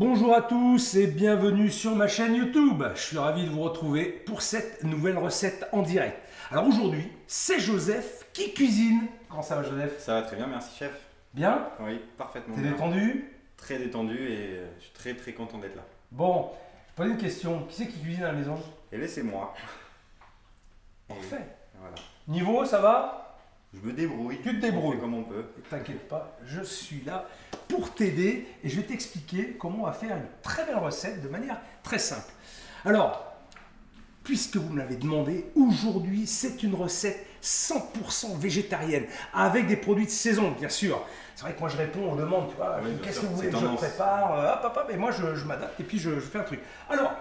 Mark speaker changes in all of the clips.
Speaker 1: Bonjour à tous et bienvenue sur ma chaîne YouTube. Je suis ravi de vous retrouver pour cette nouvelle recette en direct. Alors aujourd'hui, c'est Joseph qui cuisine. Comment ça va, Joseph?
Speaker 2: Ça va très bien, merci chef.
Speaker 1: Bien?
Speaker 2: Oui, parfaitement
Speaker 1: T'es
Speaker 2: bien.
Speaker 1: détendu?
Speaker 2: Très détendu et je suis très content d'être là.
Speaker 1: Bon, je pose une question. Qui c'est qui cuisine à la maison?
Speaker 2: Et laissez-moi.
Speaker 1: Parfait.
Speaker 2: Voilà.
Speaker 1: Niveau, ça va?
Speaker 2: Je me débrouille.
Speaker 1: Tu te débrouilles.
Speaker 2: On fait comme on peut.
Speaker 1: T'inquiète pas, je suis là pour t'aider et je vais t'expliquer comment on va faire une très belle recette de manière très simple. Alors, puisque vous me l'avez demandé, aujourd'hui c'est une recette 100% végétarienne avec des produits de saison, bien sûr. C'est vrai que moi je réponds aux demandes, tu vois,
Speaker 2: Oui,
Speaker 1: qu'est-ce
Speaker 2: sûr,
Speaker 1: que vous voulez que
Speaker 2: c'est
Speaker 1: je
Speaker 2: tendance.
Speaker 1: prépare, et moi je m'adapte et puis je fais un truc. Alors,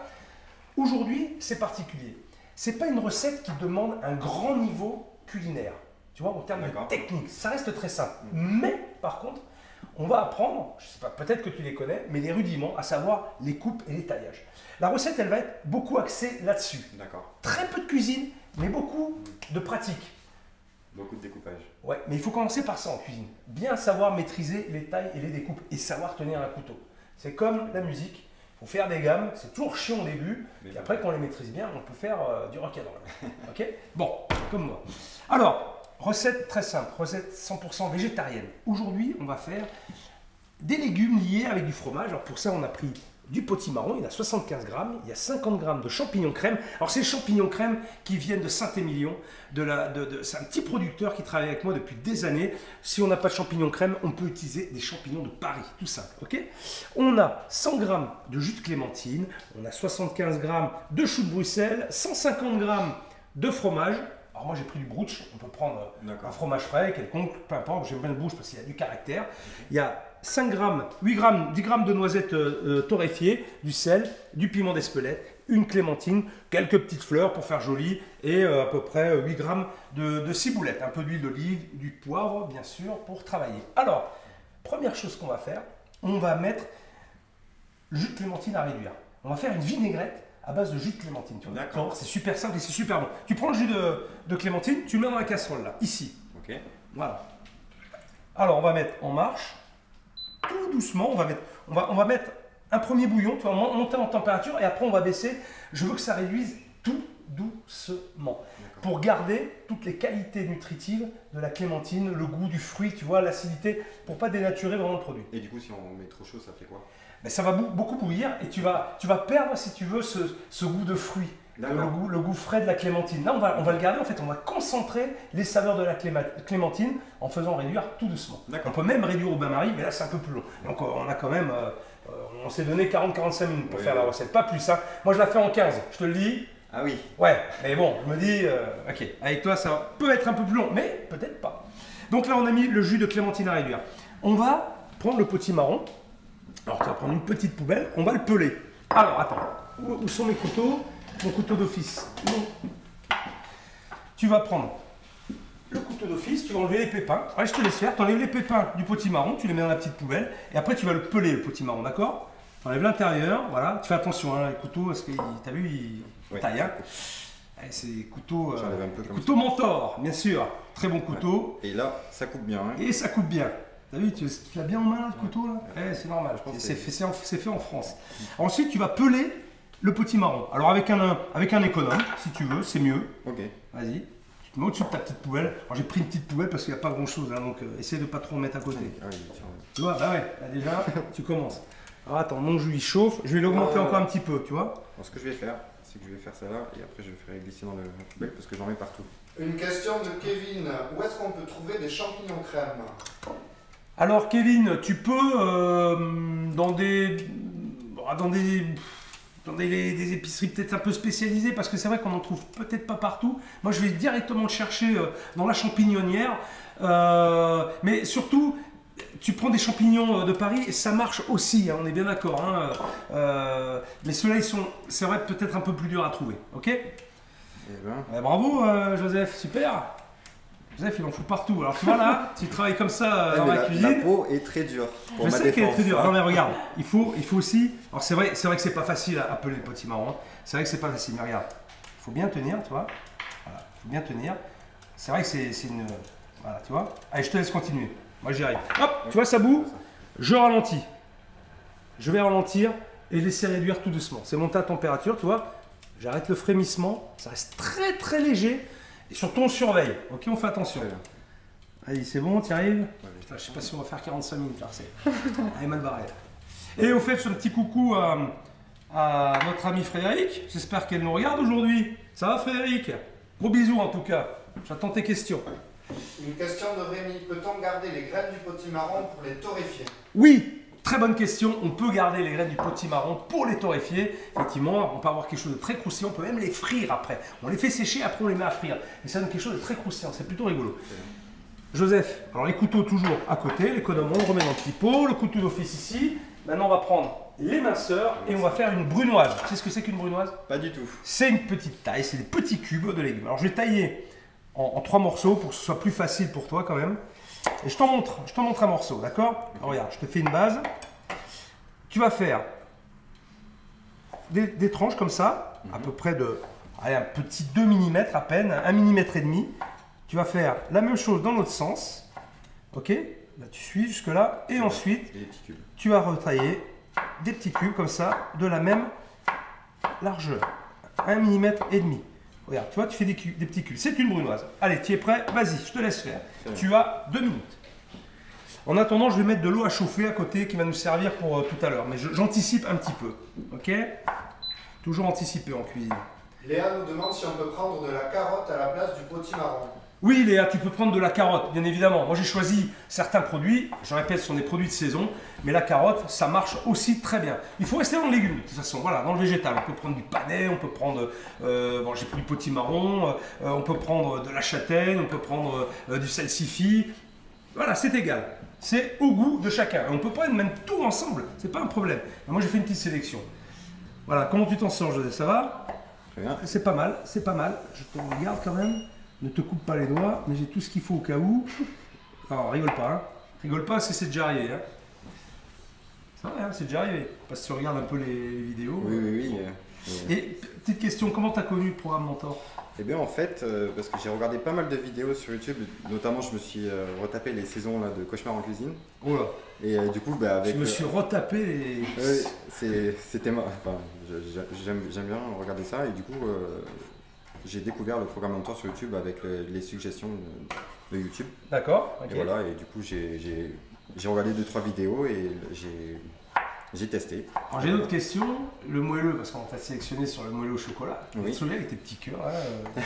Speaker 1: aujourd'hui c'est particulier. C'est pas une recette qui demande un grand niveau culinaire. Tu vois, en termes de technique, ça reste très simple. Mais, par contre, on va apprendre, je sais pas, peut-être que tu les connais, mais les rudiments, à savoir les coupes et les taillages. La recette, elle va être beaucoup axée là-dessus.
Speaker 2: D'accord.
Speaker 1: Très peu de cuisine, mais beaucoup de pratique.
Speaker 2: Beaucoup de découpage.
Speaker 1: Ouais, mais il faut commencer par ça en cuisine. Bien savoir maîtriser les tailles et les découpes et savoir tenir un couteau. C'est comme la musique. Il faut faire des gammes, c'est toujours chiant au début, et après, quand on les maîtrise bien, on peut faire du rock'n'roll. Ok? Bon, comme moi. Alors, recette très simple, recette 100% végétarienne. Aujourd'hui, on va faire des légumes liés avec du fromage. Alors pour ça, on a pris du potimarron, il y a 75 grammes, il y a 50 grammes de champignons crème. Alors c'est les champignons crème qui viennent de Saint-Émilion, c'est un petit producteur qui travaille avec moi depuis des années. Si on n'a pas de champignons crème, on peut utiliser des champignons de Paris, tout simple. Ok? On a 100 grammes de jus de clémentine, on a 75 grammes de choux de Bruxelles, 150 grammes de fromage. Alors moi j'ai pris du Bruch, on peut prendre un fromage frais, quelconque, peu importe, j'aime bien le Bruch parce qu'il y a du caractère. Il y a 5 grammes, 8 grammes, 10 grammes de noisettes torréfiées, du sel, du piment d'Espelette, une clémentine, quelques petites fleurs pour faire joli et à peu près 8 grammes de ciboulette, un peu d'huile d'olive, du poivre bien sûr pour travailler. Alors, première chose qu'on va faire, on va mettre le jus de clémentine à réduire. On va faire une vinaigrette à base de jus de clémentine. D'accord. C'est super simple et c'est super bon. Tu prends le jus de clémentine, tu le mets dans la casserole là, ici.
Speaker 2: Ok.
Speaker 1: Voilà. Alors on va mettre en marche, tout doucement, on va mettre un premier bouillon, tu vas monter en température et après on va baisser. Je veux que ça réduise tout doucement pour garder toutes les qualités nutritives de la clémentine, le goût du fruit, tu vois, l'acidité, pour pas dénaturer vraiment le produit.
Speaker 2: Et du coup, si on met trop chaud, ça fait quoi?
Speaker 1: Ben, ça va beaucoup bouillir et tu vas perdre, si tu veux, ce goût de fruit, le goût frais de la clémentine. Là, on va le garder, en fait, on va concentrer les saveurs de la clémentine en faisant réduire tout doucement. On peut même réduire au bain-marie, mais là, c'est un peu plus long. Donc, on a quand même, on s'est donné 40-45 minutes pour faire la recette, pas plus. Hein. Moi, je la fais en 15, je te le dis.
Speaker 2: Ah oui.
Speaker 1: Ouais, mais bon, je me dis, ok, avec toi, ça peut être un peu plus long, mais peut-être pas. Donc là, on a mis le jus de clémentine à réduire. On va prendre le potimarron. Alors tu vas prendre une petite poubelle, on va le peler. Alors attends, où sont mes couteaux? Mon couteau d'office. Tu vas prendre le couteau d'office, tu vas enlever les pépins. Allez, je te laisse faire, tu enlèves les pépins du potimarron, tu les mets dans la petite poubelle et après tu vas le peler le potimarron, d'accord? Tu enlèves l'intérieur, voilà. Tu fais attention, hein, les couteaux, parce que tu as vu, ils taillent. Hein. C'est des couteaux, couteaux Mentor, bien sûr. Très bon couteau.
Speaker 2: Et là, ça coupe bien. Hein.
Speaker 1: Et ça coupe bien. T'as vu, tu l'as bien en main, le couteau là? Ouais, c'est normal, c'est fait en France. Ensuite, tu vas peler le potimarron. Alors avec un économe, si tu veux, c'est mieux. Ok. Vas-y, tu te mets au-dessus de ta petite poubelle. Alors j'ai pris une petite poubelle parce qu'il n'y a pas grand-chose, hein, donc essaie de pas trop en mettre à côté. Tu vois, bah ouais, là déjà, tu commences. Alors attends, mon jus il chauffe, je vais l'augmenter encore un petit peu, tu vois.
Speaker 2: Alors ce que je vais faire, c'est que je vais faire ça là et après je vais faire glisser dans la poubelle parce que j'en mets partout.
Speaker 3: Une question de Kevin, où est-ce qu'on peut trouver des champignons crème?
Speaker 1: Alors Kevin, tu peux dans des épiceries peut-être un peu spécialisées parce que c'est vrai qu'on n'en trouve peut-être pas partout. Moi je vais directement le chercher dans la champignonnière. Mais surtout, tu prends des champignons de Paris et ça marche aussi, hein, on est bien d'accord. Hein, mais ceux-là, c'est vrai peut-être un peu plus dur à trouver. Ok? Bravo Joseph, super! Joseph, il en fout partout. Alors tu vois là, tu travailles comme ça dans la cuisine.
Speaker 2: La peau est très dure.
Speaker 1: Je sais qu'elle est très dure. Non mais regarde, il faut aussi. Alors c'est vrai que c'est pas facile à peler le potimarron. C'est vrai que c'est pas facile. Mais regarde, il faut bien tenir, tu vois. Voilà, il faut bien tenir. C'est vrai que c'est une. Voilà, tu vois. Allez, je te laisse continuer. Moi j'y arrive. Hop, tu vois ça bout. Je ralentis. je vais ralentir et laisser réduire tout doucement. C'est monter à température, tu vois. J'arrête le frémissement, ça reste très très léger. Et surtout, on surveille. Ok, on fait attention. Allez, c'est bon, tu y arrives? Putain, je sais pas si on va faire 45 minutes là. Elle est mal barrée. Et au fait, ce petit coucou à notre ami Frédéric. J'espère qu'elle nous regarde aujourd'hui. Ça va, Frédéric? Gros bisous en tout cas. J'attends tes questions.
Speaker 3: Une question de Rémi. Peut-on garder les graines du potimarron pour les torréfier?
Speaker 1: Oui, très bonne question. On peut garder les graines du potimarron pour les torréfier. Effectivement, on peut avoir quelque chose de très croustillant. On peut même les frire après. On les fait sécher, après on les met à frire. Et ça donne quelque chose de très croustillant. C'est plutôt rigolo. Joseph, alors les couteaux toujours à côté. L'économie, on remet dans le petit pot. Le couteau d'office ici. Maintenant, on va prendre les minceurs et on va faire une brunoise. Tu sais ce que c'est qu'une brunoise?
Speaker 2: Pas du tout.
Speaker 1: C'est une petite taille, c'est des petits cubes de légumes. Alors je vais tailler en 3 morceaux pour que ce soit plus facile pour toi quand même. Et je t'en montre un morceau, d'accord? Regarde, je te fais une base. Tu vas faire des tranches comme ça, à peu près de allez, un petit 2 mm à peine, 1 mm et demi. Tu vas faire la même chose dans l'autre sens. Ok? Là tu suis jusque là. Et ensuite, tu vas retailler des petits cubes comme ça, de la même largeur. 1 mm et demi. Regarde, tu vois, tu fais des petits cubes. C'est une brunoise. Allez, tu es prêt? Vas-y, je te laisse faire. Tu as 2 minutes. En attendant, je vais mettre de l'eau à chauffer à côté qui va nous servir pour tout à l'heure. Mais j'anticipe un petit peu. Ok? Toujours anticiper en cuisine.
Speaker 3: Léa nous demande si on peut prendre de la carotte à la place du potimarron.
Speaker 1: Oui Léa, tu peux prendre de la carotte, bien évidemment. Moi j'ai choisi certains produits, je répète, ce sont des produits de saison, mais la carotte, ça marche aussi très bien. Il faut rester dans le légume de toute façon, voilà, dans le végétal. On peut prendre du panais, on peut prendre, bon j'ai pris du potimarron, on peut prendre de la châtaigne, on peut prendre du salsifis. Voilà, c'est égal. C'est au goût de chacun. Et on peut prendre même tout ensemble, c'est pas un problème. Moi j'ai fait une petite sélection. Voilà, comment tu t'en sors José, ça va?
Speaker 2: Très bien.
Speaker 1: C'est pas mal, c'est pas mal. Je te regarde quand même. Ne te coupe pas les doigts, mais j'ai tout ce qu'il faut au cas où. Alors, rigole pas, hein. Rigole pas, c'est déjà arrivé. Hein. C'est vrai, hein, c'est déjà arrivé. Parce que tu regardes un peu les vidéos.
Speaker 2: Oui.
Speaker 1: Et petite question, comment tu as connu le programme Mentor?
Speaker 2: Eh bien en fait, parce que j'ai regardé pas mal de vidéos sur YouTube, notamment je me suis retapé les saisons là, de Cauchemar en cuisine.
Speaker 1: Oh là.
Speaker 2: Et du coup, bah, avec.
Speaker 1: Je me suis retapé les.
Speaker 2: C'était enfin, j'aime bien regarder ça et du coup, j'ai découvert le programme Mentor sur YouTube avec les suggestions de YouTube.
Speaker 1: D'accord.
Speaker 2: Et voilà, et du coup, j'ai regardé 2-3 vidéos et j'ai testé.
Speaker 1: Alors j'ai une autre question, le moelleux, parce qu'on t'a sélectionné sur le moelleux au chocolat.
Speaker 2: Oui.
Speaker 1: Celui-là avec tes petits cœurs, hein,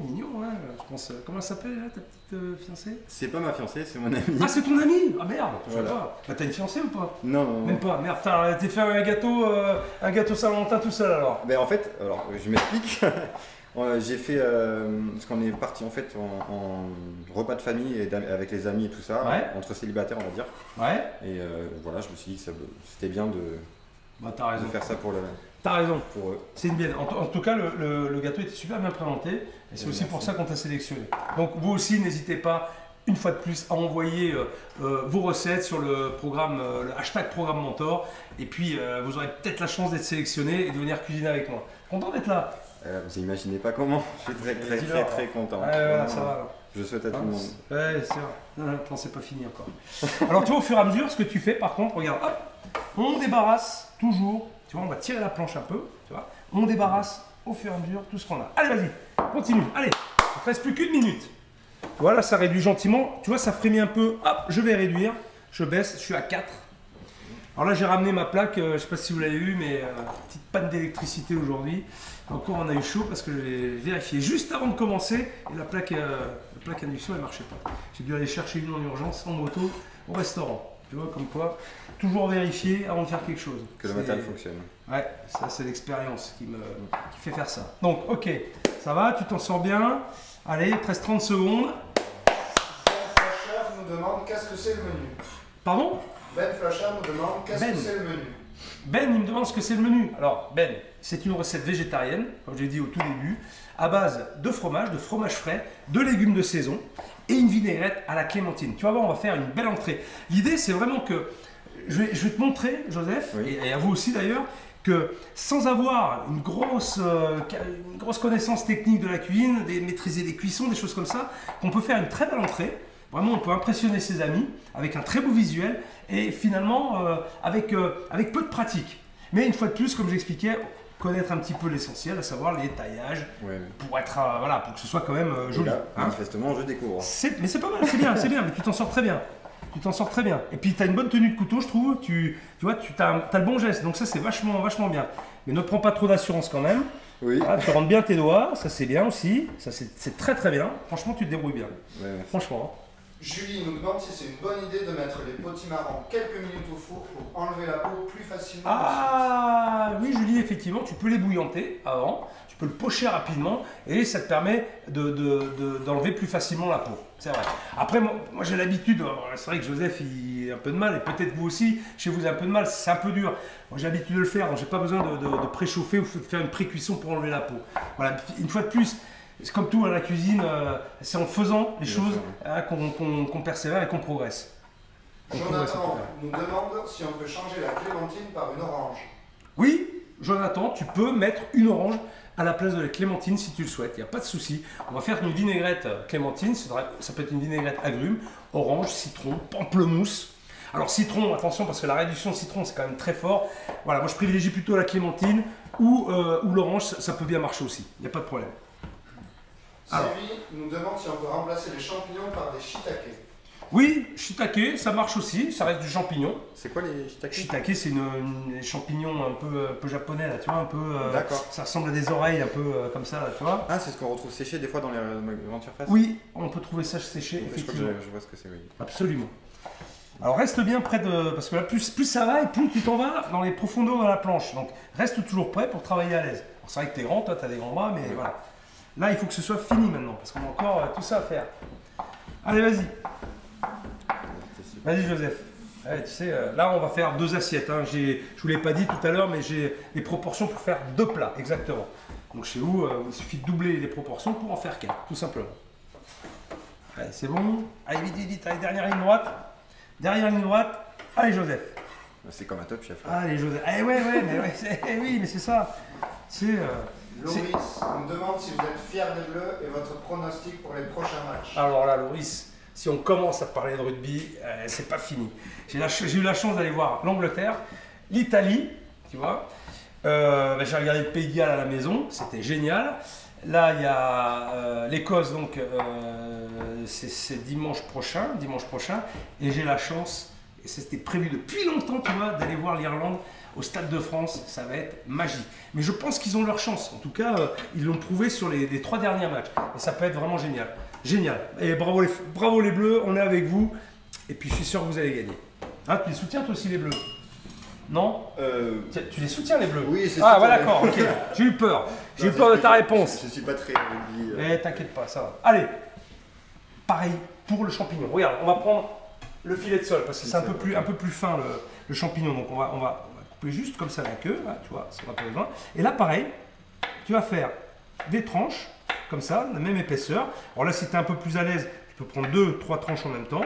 Speaker 1: mignon, hein, je pense. Comment elle s'appelle là, ta petite fiancée?
Speaker 2: C'est pas ma fiancée, c'est mon ami.
Speaker 1: Ah c'est ton ami? Ah merde, je sais
Speaker 2: Voilà.
Speaker 1: pas. Bah, t'as une fiancée ou pas?
Speaker 2: Non.
Speaker 1: Même pas, merde, t'es fait un gâteau Saint-Valentin tout seul alors?
Speaker 2: Ben en fait, alors je m'explique. J'ai fait, parce qu'on est parti en fait en repas de famille et avec les amis et tout ça,
Speaker 1: ouais.
Speaker 2: Entre célibataires on va dire.
Speaker 1: Ouais.
Speaker 2: Et voilà, je me suis dit que c'était bien
Speaker 1: Bah t'as raison.
Speaker 2: de faire ça pour
Speaker 1: T'as raison.
Speaker 2: pour eux.
Speaker 1: C'est une bien. En tout cas, le gâteau était super bien présenté et c'est aussi pour ça qu'on t'a sélectionné. Donc vous aussi, n'hésitez pas, une fois de plus, à envoyer vos recettes sur le programme, le hashtag programme Mentor. Et puis vous aurez peut-être la chance d'être sélectionné et de venir cuisiner avec moi. Content d'être là.
Speaker 2: Vous imaginez pas comment, je suis très content.
Speaker 1: Ouais, voilà, ça va. Alors.
Speaker 2: Je souhaite à tout le monde.
Speaker 1: Ouais, c'est vrai. Non, attends, c'est pas fini encore. Alors tu vois, au fur et à mesure, ce que tu fais, par contre, regarde, hop, on débarrasse toujours. Tu vois, on va tirer la planche un peu, tu vois. On débarrasse au fur et à mesure tout ce qu'on a. Allez, vas-y, continue. Allez, il ne reste plus qu'une minute. Voilà, ça réduit gentiment. Tu vois, ça frémit un peu. Hop, je vais réduire. Je baisse, je suis à 4. Alors là, j'ai ramené ma plaque. Je ne sais pas si vous l'avez vu, mais petite panne d'électricité aujourd'hui. Encore, on a eu chaud parce que j'ai vérifié juste avant de commencer et la plaque induction, elle ne marchait pas. J'ai dû aller chercher une en urgence en moto au restaurant. Tu vois, comme quoi, toujours vérifier avant de faire quelque chose.
Speaker 2: Que le matériel fonctionne.
Speaker 1: Ouais, ça c'est l'expérience qui fait faire ça. Donc, ok, ça va, tu t'en sors bien. Allez, il te reste 30 secondes.
Speaker 3: Ben Flasher nous demande qu'est-ce que c'est le menu.
Speaker 1: Pardon?
Speaker 3: Ben Flasher nous demande qu'est-ce que c'est le menu.
Speaker 1: Ben, il me demande ce que c'est le menu. Alors, Ben, c'est une recette végétarienne, comme j'ai dit au tout début, à base de fromage frais, de légumes de saison et une vinaigrette à la clémentine. Tu vas voir, on va faire une belle entrée. L'idée, c'est vraiment que, je vais te montrer, Joseph,
Speaker 2: oui.
Speaker 1: et à vous aussi d'ailleurs, que sans avoir une grosse connaissance technique de la cuisine, maîtriser les cuissons, des choses comme ça, qu'on peut faire une très belle entrée Vraiment, on peut impressionner ses amis avec un très beau visuel et finalement avec peu de pratique. Mais une fois de plus, comme j'expliquais, connaître un petit peu l'essentiel, à savoir les taillages, pour être voilà, pour que ce soit quand même joli.
Speaker 2: Là, manifestement, je découvre.
Speaker 1: Mais c'est pas mal, c'est bien, mais tu t'en sors très bien. Tu t'en sors très bien. Et puis tu as une bonne tenue de couteau, je trouve. Tu vois, tu as le bon geste. Donc ça, c'est vachement bien. Mais ne prends pas trop d'assurance quand même.
Speaker 2: Oui.
Speaker 1: Voilà, tu rentres bien tes doigts, ça c'est bien aussi. Ça c'est très bien. Franchement, tu te débrouilles bien.
Speaker 2: Ouais.
Speaker 1: Franchement.
Speaker 3: Julie nous demande si c'est une bonne idée de mettre les potimarrons quelques minutes au four pour enlever la peau plus facilement.
Speaker 1: Ah oui, Julie, effectivement, tu peux les bouillanter avant, tu peux le pocher rapidement et ça te permet d'enlever plus facilement la peau. C'est vrai. Après, moi j'ai l'habitude, c'est vrai que Joseph il a un peu de mal et peut-être vous aussi, chez vous, vous avez un peu de mal, c'est un peu dur. Moi j'ai l'habitude de le faire, donc j'ai pas besoin de préchauffer ou de faire une pré-cuisson pour enlever la peau. Voilà, une fois de plus. C'est comme tout à la cuisine, c'est en faisant les choses qu'on persévère et qu'on progresse.
Speaker 3: Jonathan nous demande si on peut changer la clémentine par une orange.
Speaker 1: Oui, Jonathan, tu peux mettre une orange à la place de la clémentine si tu le souhaites, il n'y a pas de souci. On va faire une vinaigrette clémentine, ça peut être une vinaigrette agrumes, orange, citron, pamplemousse. Alors citron, attention parce que la réduction de citron c'est quand même très fort. Voilà, moi je privilégie plutôt la clémentine ou l'orange, ça peut bien marcher aussi, il n'y a pas de problème.
Speaker 3: Sylvie nous demande si on peut remplacer les champignons par des shiitake.
Speaker 1: Oui, shiitake, ça marche aussi, ça reste du champignon.
Speaker 2: C'est quoi les shiitake?
Speaker 1: Shiitake, c'est une champignon un peu japonais, là, tu vois, un peu.
Speaker 2: D'accord.
Speaker 1: Ça ressemble à des oreilles, un peu comme ça, là, tu vois.
Speaker 2: Ah, c'est ce qu'on retrouve séché des fois dans les grandes surfaces?
Speaker 1: Oui, on peut trouver ça séché, effectivement.
Speaker 2: Je vois ce que c'est, oui.
Speaker 1: Absolument. Alors reste bien près de. Parce que là, plus ça va et plus tu t'en vas dans les profondeurs de la planche. Donc reste toujours prêt pour travailler à l'aise. C'est vrai que t'es grand, toi, t'as des grands bras, mais voilà. Là, il faut que ce soit fini maintenant, parce qu'on a encore tout ça à faire. Allez, vas-y. Vas-y, Joseph. Allez, tu sais, là, on va faire 2 assiettes. Hein. Je ne vous l'ai pas dit tout à l'heure, mais j'ai les proportions pour faire 2 plats, exactement. Donc, chez vous, il suffit de doubler les proportions pour en faire 4, tout simplement. Allez, c'est bon. Allez, vite. Allez, dernière ligne droite. Dernière ligne droite. Allez, Joseph.
Speaker 2: C'est comme un Top Chef.
Speaker 1: Allez, Joseph. Eh ouais, oui, mais c'est ça.
Speaker 3: Loris nous demande si vous êtes fier des Bleus et votre pronostic pour les prochains matchs.
Speaker 1: Alors là, Loris, si on commence à parler de rugby, c'est pas fini. J'ai eu la chance d'aller voir l'Angleterre, l'Italie, tu vois. J'ai regardé le Pays de Galles à la maison, c'était génial. Là, il y a l'Écosse, donc c'est dimanche prochain, et j'ai la chance, et c'était prévu depuis longtemps, tu vois, d'aller voir l'Irlande au Stade de France, ça va être magique. Mais je pense qu'ils ont leur chance. En tout cas, ils l'ont prouvé sur les 3 derniers matchs. Et ça peut être vraiment génial. Génial. Et bravo les Bleus, on est avec vous. Et puis je suis sûr que vous allez gagner. Hein, tu les soutiens toi aussi les Bleus? Non Tu les soutiens les Bleus?
Speaker 2: Oui, c'est
Speaker 1: ça. Ah ouais, d'accord, ok. J'ai eu peur. J'ai eu peur de ta réponse.
Speaker 2: Je suis pas très rugby.
Speaker 1: Eh, t'inquiète pas, ça va. Allez, pareil pour le champignon. Regarde, on va prendre le filet de sol parce que c'est un peu plus fin le champignon. Donc on va couper juste comme ça la queue, là, tu vois, ça n'a pas besoin. Et là, pareil, tu vas faire des tranches, comme ça, la même épaisseur. Alors là, si tu es un peu plus à l'aise, tu peux prendre 2-3 tranches en même temps.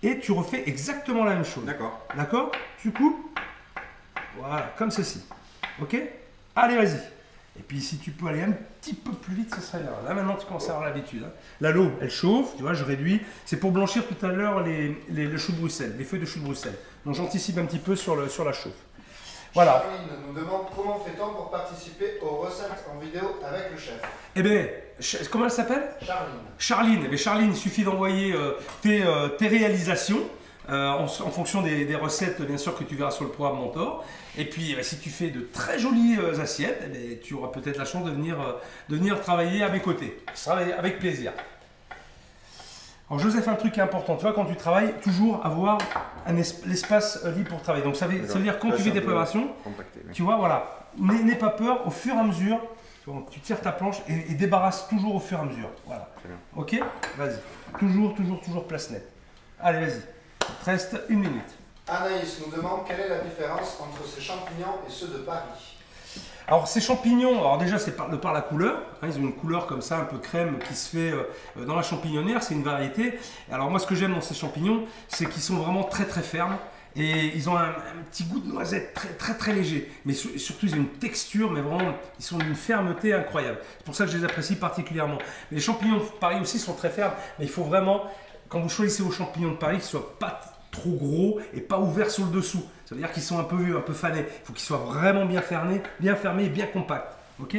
Speaker 1: Et tu refais exactement la même chose.
Speaker 2: D'accord.
Speaker 1: D'accord? Tu coupes, voilà, comme ceci. Ok? Allez, vas-y. Et puis, si tu peux aller un petit peu plus vite, ce serait bien. Là, maintenant, tu commences à avoir l'habitude. Hein. Là, l'eau, elle chauffe, tu vois, je réduis. C'est pour blanchir tout à l'heure le chou de Bruxelles, les feuilles de chou de Bruxelles. Donc, j'anticipe un petit peu sur la chauffe. Voilà.
Speaker 3: Charline nous demande comment fait-on pour participer aux recettes en vidéo avec le chef.
Speaker 1: Eh bien, comment elle s'appelle? Charline. Eh bien, Charline, il suffit d'envoyer tes réalisations en fonction des recettes, bien sûr, que tu verras sur le programme Mentor. Et puis, si tu fais de très jolies assiettes, eh bien, tu auras peut-être la chance de venir travailler à mes côtés. Ce sera avec plaisir. Alors Joseph, un truc qui est important, tu vois, quand tu travailles, toujours avoir l'espace libre pour travailler. Donc ça veut dire quand tu fais des préparations, tu vois, voilà, n'aie pas peur, au fur et à mesure, tu tires ta planche et débarrasse toujours au fur et à mesure. Voilà. Ok? Vas-y. Toujours place nette. Allez, vas-y. Il te reste 1 minute.
Speaker 3: Anaïs nous demande quelle est la différence entre ces champignons et ceux de Paris.
Speaker 1: Alors ces champignons, alors déjà c'est de par la couleur, hein, ils ont une couleur comme ça un peu crème qui se fait dans la champignonnière, c'est une variété. Alors moi ce que j'aime dans ces champignons, c'est qu'ils sont vraiment très fermes et ils ont un petit goût de noisette très léger. Mais surtout ils ont une texture, mais vraiment ils sont d'une fermeté incroyable. C'est pour ça que je les apprécie particulièrement. Mais les champignons pareil aussi sont très fermes, mais il faut vraiment quand vous choisissez vos champignons de Paris, qu'ils ne soient pas trop gros et pas ouverts sur le dessous. Ça veut dire qu'ils sont un peu fanés. Il faut qu'ils soient vraiment bien fermés et bien compacts. Ok?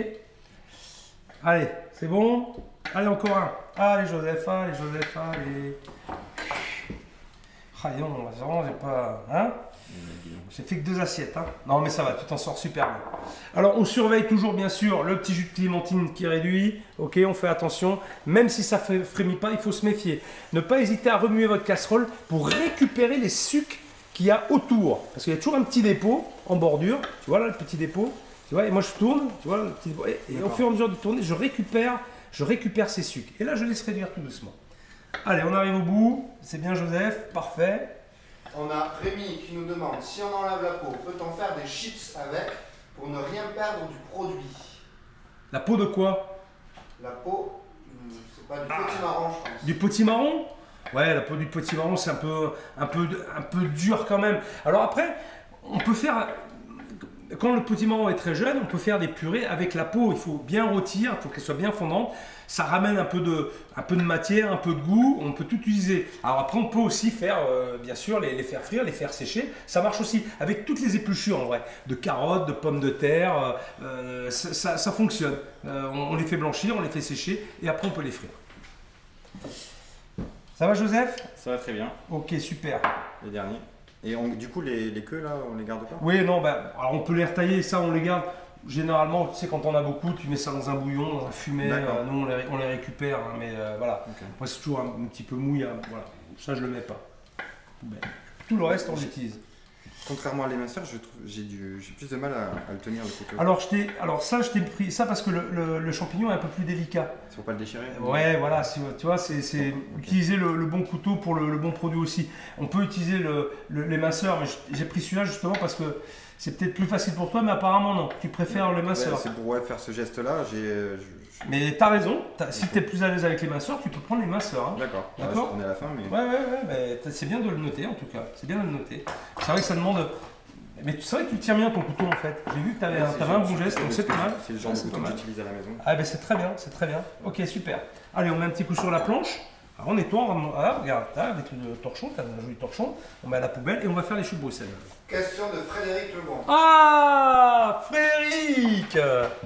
Speaker 1: Allez, c'est bon? Allez, encore un. Allez, Joseph, allez, Joseph, allez. Ah non, vraiment, j'ai pas... Hein? J'ai fait que 2 assiettes. Hein. Non, mais ça va, tu t'en sors super bien. Alors, on surveille toujours, bien sûr, le petit jus de clémentine qui réduit. Ok, on fait attention. Même si ça ne frémit pas, il faut se méfier. Ne pas hésiter à remuer votre casserole pour récupérer les sucs qu'il y a autour. Parce qu'il y a toujours un petit dépôt en bordure. Tu vois là, le petit dépôt. Tu vois, et moi, je tourne. Tu vois, le petit dépôt. Et au fur et à mesure de tourner, je récupère ces sucs. Et là, je laisse réduire tout doucement. Allez, on arrive au bout. C'est bien, Joseph. Parfait.
Speaker 3: On a Rémi qui nous demande si on enlève la peau, peut-on faire des chips avec pour ne rien perdre du produit?
Speaker 1: La peau de quoi?
Speaker 3: La peau, c'est pas du potimarron, je pense.
Speaker 1: Du potimarron? Ouais, la peau du potimarron, c'est un peu dur quand même. Alors après, on peut faire... Quand le potimarron est très jeune, on peut faire des purées avec la peau. Il faut bien rôtir, il faut qu'elle soit bien fondante. Ça ramène un peu de matière, un peu de goût. On peut tout utiliser. Alors après, on peut aussi faire, bien sûr, les faire frire, les faire sécher. Ça marche aussi avec toutes les épluchures en vrai. De carottes, de pommes de terre. Ça fonctionne. On les fait blanchir, on les fait sécher et après on peut les frire. Ça va, Joseph?
Speaker 2: Ça va très bien.
Speaker 1: Ok, super.
Speaker 2: Les derniers. Et du coup, les queues là, on les garde pas?
Speaker 1: Oui, non, alors on peut les retailler, ça on les garde. Généralement, tu sais, quand on a beaucoup, tu mets ça dans un bouillon, dans un fumet. Nous, on les récupère, hein, mais voilà. Okay. Moi, c'est toujours un petit peu mouillable. Voilà. Ça, je le mets pas. Tout le reste, on l'utilise.
Speaker 2: Contrairement à l'éminceur, je trouve j'ai plus de mal à le tenir le couteau.
Speaker 1: Alors je t'ai pris ça parce que le champignon est un peu plus délicat.
Speaker 2: Il faut pas le déchirer.
Speaker 1: Ouais, voilà, tu vois, c'est utiliser le bon couteau pour le bon produit aussi. On peut utiliser l'éminceur, mais j'ai pris celui-là justement parce que c'est peut-être plus facile pour toi, mais apparemment non. Tu préfères l'éminceur.
Speaker 2: Ouais, c'est pour faire ce geste-là.
Speaker 1: Mais t'as raison. Si t'es plus à l'aise avec l'éminceur, tu peux prendre l'éminceur. Hein.
Speaker 2: D'accord. D'accord. On est à la fin, mais.
Speaker 1: Ouais, c'est bien de le noter en tout cas. C'est bien de le noter. C'est vrai que ça demande. Mais c'est vrai que tu tiens bien ton couteau en fait. J'ai vu que t'avais un bon geste, donc c'est pas mal.
Speaker 2: C'est le genre de couteau que j'utilise à la maison.
Speaker 1: Ah ben c'est très bien, c'est très bien. Ok, super. Allez, on met un petit coup sur la planche. Alors on nettoie, regarde, avec le torchon, t'as un joli torchon. On met à la poubelle et on va faire les choux de Bruxelles.
Speaker 3: Question de Frédéric Lebon.
Speaker 1: Ah, Frédéric!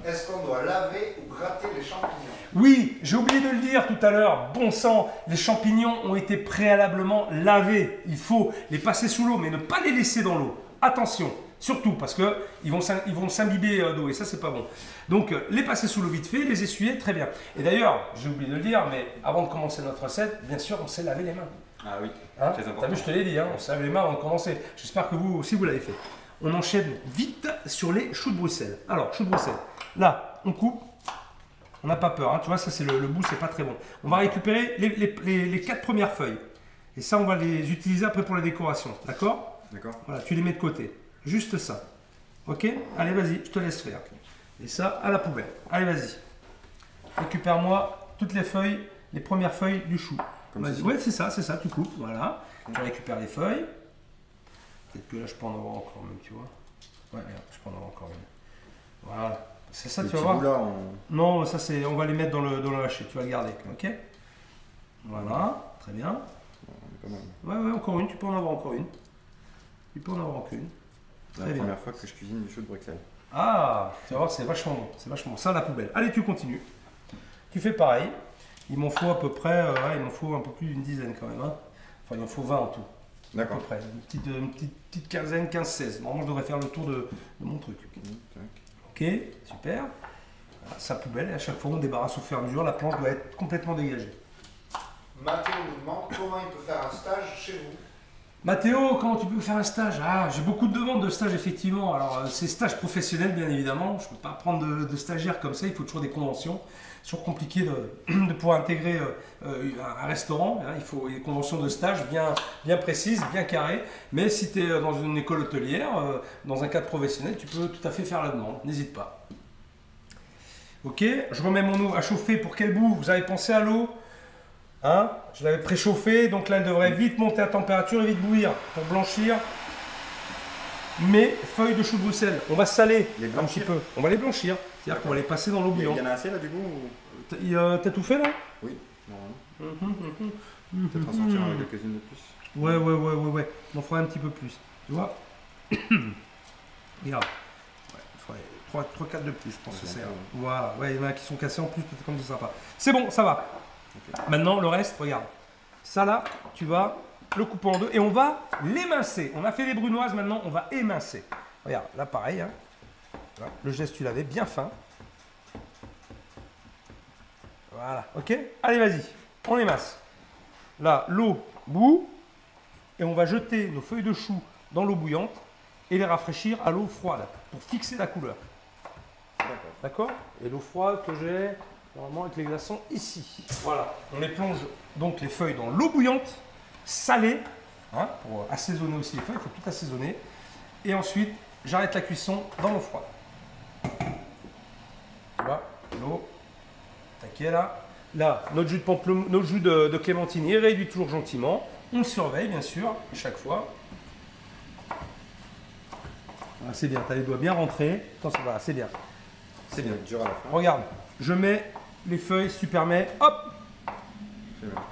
Speaker 3: Est-ce qu'on doit laver ou gratter les champignons?
Speaker 1: Oui, j'ai oublié de le dire tout à l'heure. Bon sang, les champignons ont été préalablement lavés. Il faut les passer sous l'eau, mais ne pas les laisser dans l'eau. Attention, surtout parce qu'ils vont s'imbiber d'eau et ça, c'est pas bon. Donc, les passer sous l'eau vite fait, les essuyer, très bien. Et d'ailleurs, j'ai oublié de le dire, mais avant de commencer notre recette, bien sûr, on s'est lavé les mains.
Speaker 2: Ah oui,
Speaker 1: hein,
Speaker 2: très important.
Speaker 1: T'as vu, je te l'ai dit, hein, on s'est lavé les mains avant de commencer. J'espère que vous aussi, vous l'avez fait. On enchaîne vite sur les choux de Bruxelles. Alors, choux de Bruxelles. Là, on coupe. On n'a pas peur, hein, tu vois, ça c'est le bout, c'est pas très bon. On va récupérer les 4 premières feuilles. Et ça, on va les utiliser après pour la décoration, d'accord?
Speaker 2: D'accord.
Speaker 1: Voilà, tu les mets de côté. Juste ça. Ok? Allez, vas-y, je te laisse faire. Et ça, à la poubelle. Allez, vas-y. Récupère-moi toutes les feuilles, les premières feuilles du chou. Vas-y. Ouais, c'est ça, tu coupes, voilà. Tu récupères les feuilles. Peut-être que là, je peux en avoir encore même, tu vois. Ouais, regarde, je peux en avoir encore une. Voilà. C'est ça, tu vas voir.
Speaker 2: Là,
Speaker 1: non, ça c'est. On va les mettre dans le haché, tu vas le garder, ok? Voilà, très bien.
Speaker 2: Pas mal.
Speaker 1: Ouais, encore une, tu peux en avoir encore une. Tu peux en avoir encore une.
Speaker 2: C'est la première fois que je cuisine du chou de Bruxelles.
Speaker 1: Ah, tu vas voir, c'est vachement bon, Ça à la poubelle. Allez, tu continues. Tu fais pareil. Il m'en faut à peu près, il m'en faut un peu plus d'une dizaine quand même. Hein. Enfin, il m'en faut 20 en tout.
Speaker 2: D'accord.
Speaker 1: À peu près. Une petite quinzaine, 15-16. Normalement, je devrais faire le tour de mon truc. Ok, super. Voilà, sa poubelle, et à chaque fois on débarrasse au fur et à mesure, la planche doit être complètement dégagée.
Speaker 3: Mathéo nous demande comment il peut faire un stage chez vous.
Speaker 1: Mathéo, comment tu peux faire un stage? Ah, j'ai beaucoup de demandes de stage effectivement. Alors c'est stage professionnel bien évidemment. Je ne peux pas prendre de stagiaire comme ça, il faut toujours des conventions. C'est toujours compliqué de pouvoir intégrer un restaurant. Hein. Il faut des conventions de stage bien précises, bien carrées. Mais si tu es dans une école hôtelière, dans un cadre professionnel, tu peux tout à fait faire la demande. N'hésite pas. Ok, je remets mon eau à chauffer. Pour quel bout? Vous avez pensé à l'eau? Hein, je l'avais préchauffée, donc là elle devrait vite monter à température et vite bouillir pour blanchir mes feuilles de chou de Bruxelles. On va saler un petit peu. On va les blanchir, c'est-à-dire qu'on va les passer dans l'eau bouillante.
Speaker 2: Il y en a assez là du coup?
Speaker 1: T'as tout fait là?
Speaker 2: Oui, normalement. Peut-être en sortir quelques-unes de plus.
Speaker 1: Ouais. On en fera un petit peu plus. Tu vois. Regarde. Ouais, il faudrait 3-4 de plus, je pense que c'est. Voilà. Ouais, il y en a qui sont cassés en plus, peut-être comme ça sympa. C'est bon, ça va. Okay. Maintenant, le reste, regarde. Ça là, tu vas le couper en deux et on va l'émincer. On a fait les brunoises, maintenant on va émincer. Regarde, là pareil. Hein. Voilà. Le geste, tu l'avais bien fin. Voilà, ok. Allez, vas-y, on émince. Là, l'eau bout. Et on va jeter nos feuilles de chou dans l'eau bouillante et les rafraîchir à l'eau froide pour fixer la couleur. D'accord. Et l'eau froide que j'ai normalement avec les glaçons ici. Voilà. On plonge donc les feuilles dans l'eau bouillante, salée, hein, pour assaisonner aussi les feuilles, il faut tout assaisonner. Et ensuite, j'arrête la cuisson dans l'eau froide. Tu vois, l'eau, taquet là. Là, notre jus de pamplemousse, notre jus de clémentine, il réduit toujours gentiment. On le surveille, bien sûr, chaque fois. Ah, c'est bien, tu as les doigts bien rentrés. Attention, voilà, c'est bien. C'est bien.
Speaker 2: Dur à la fin.
Speaker 1: Regarde, je mets les feuilles, si tu permets, hop,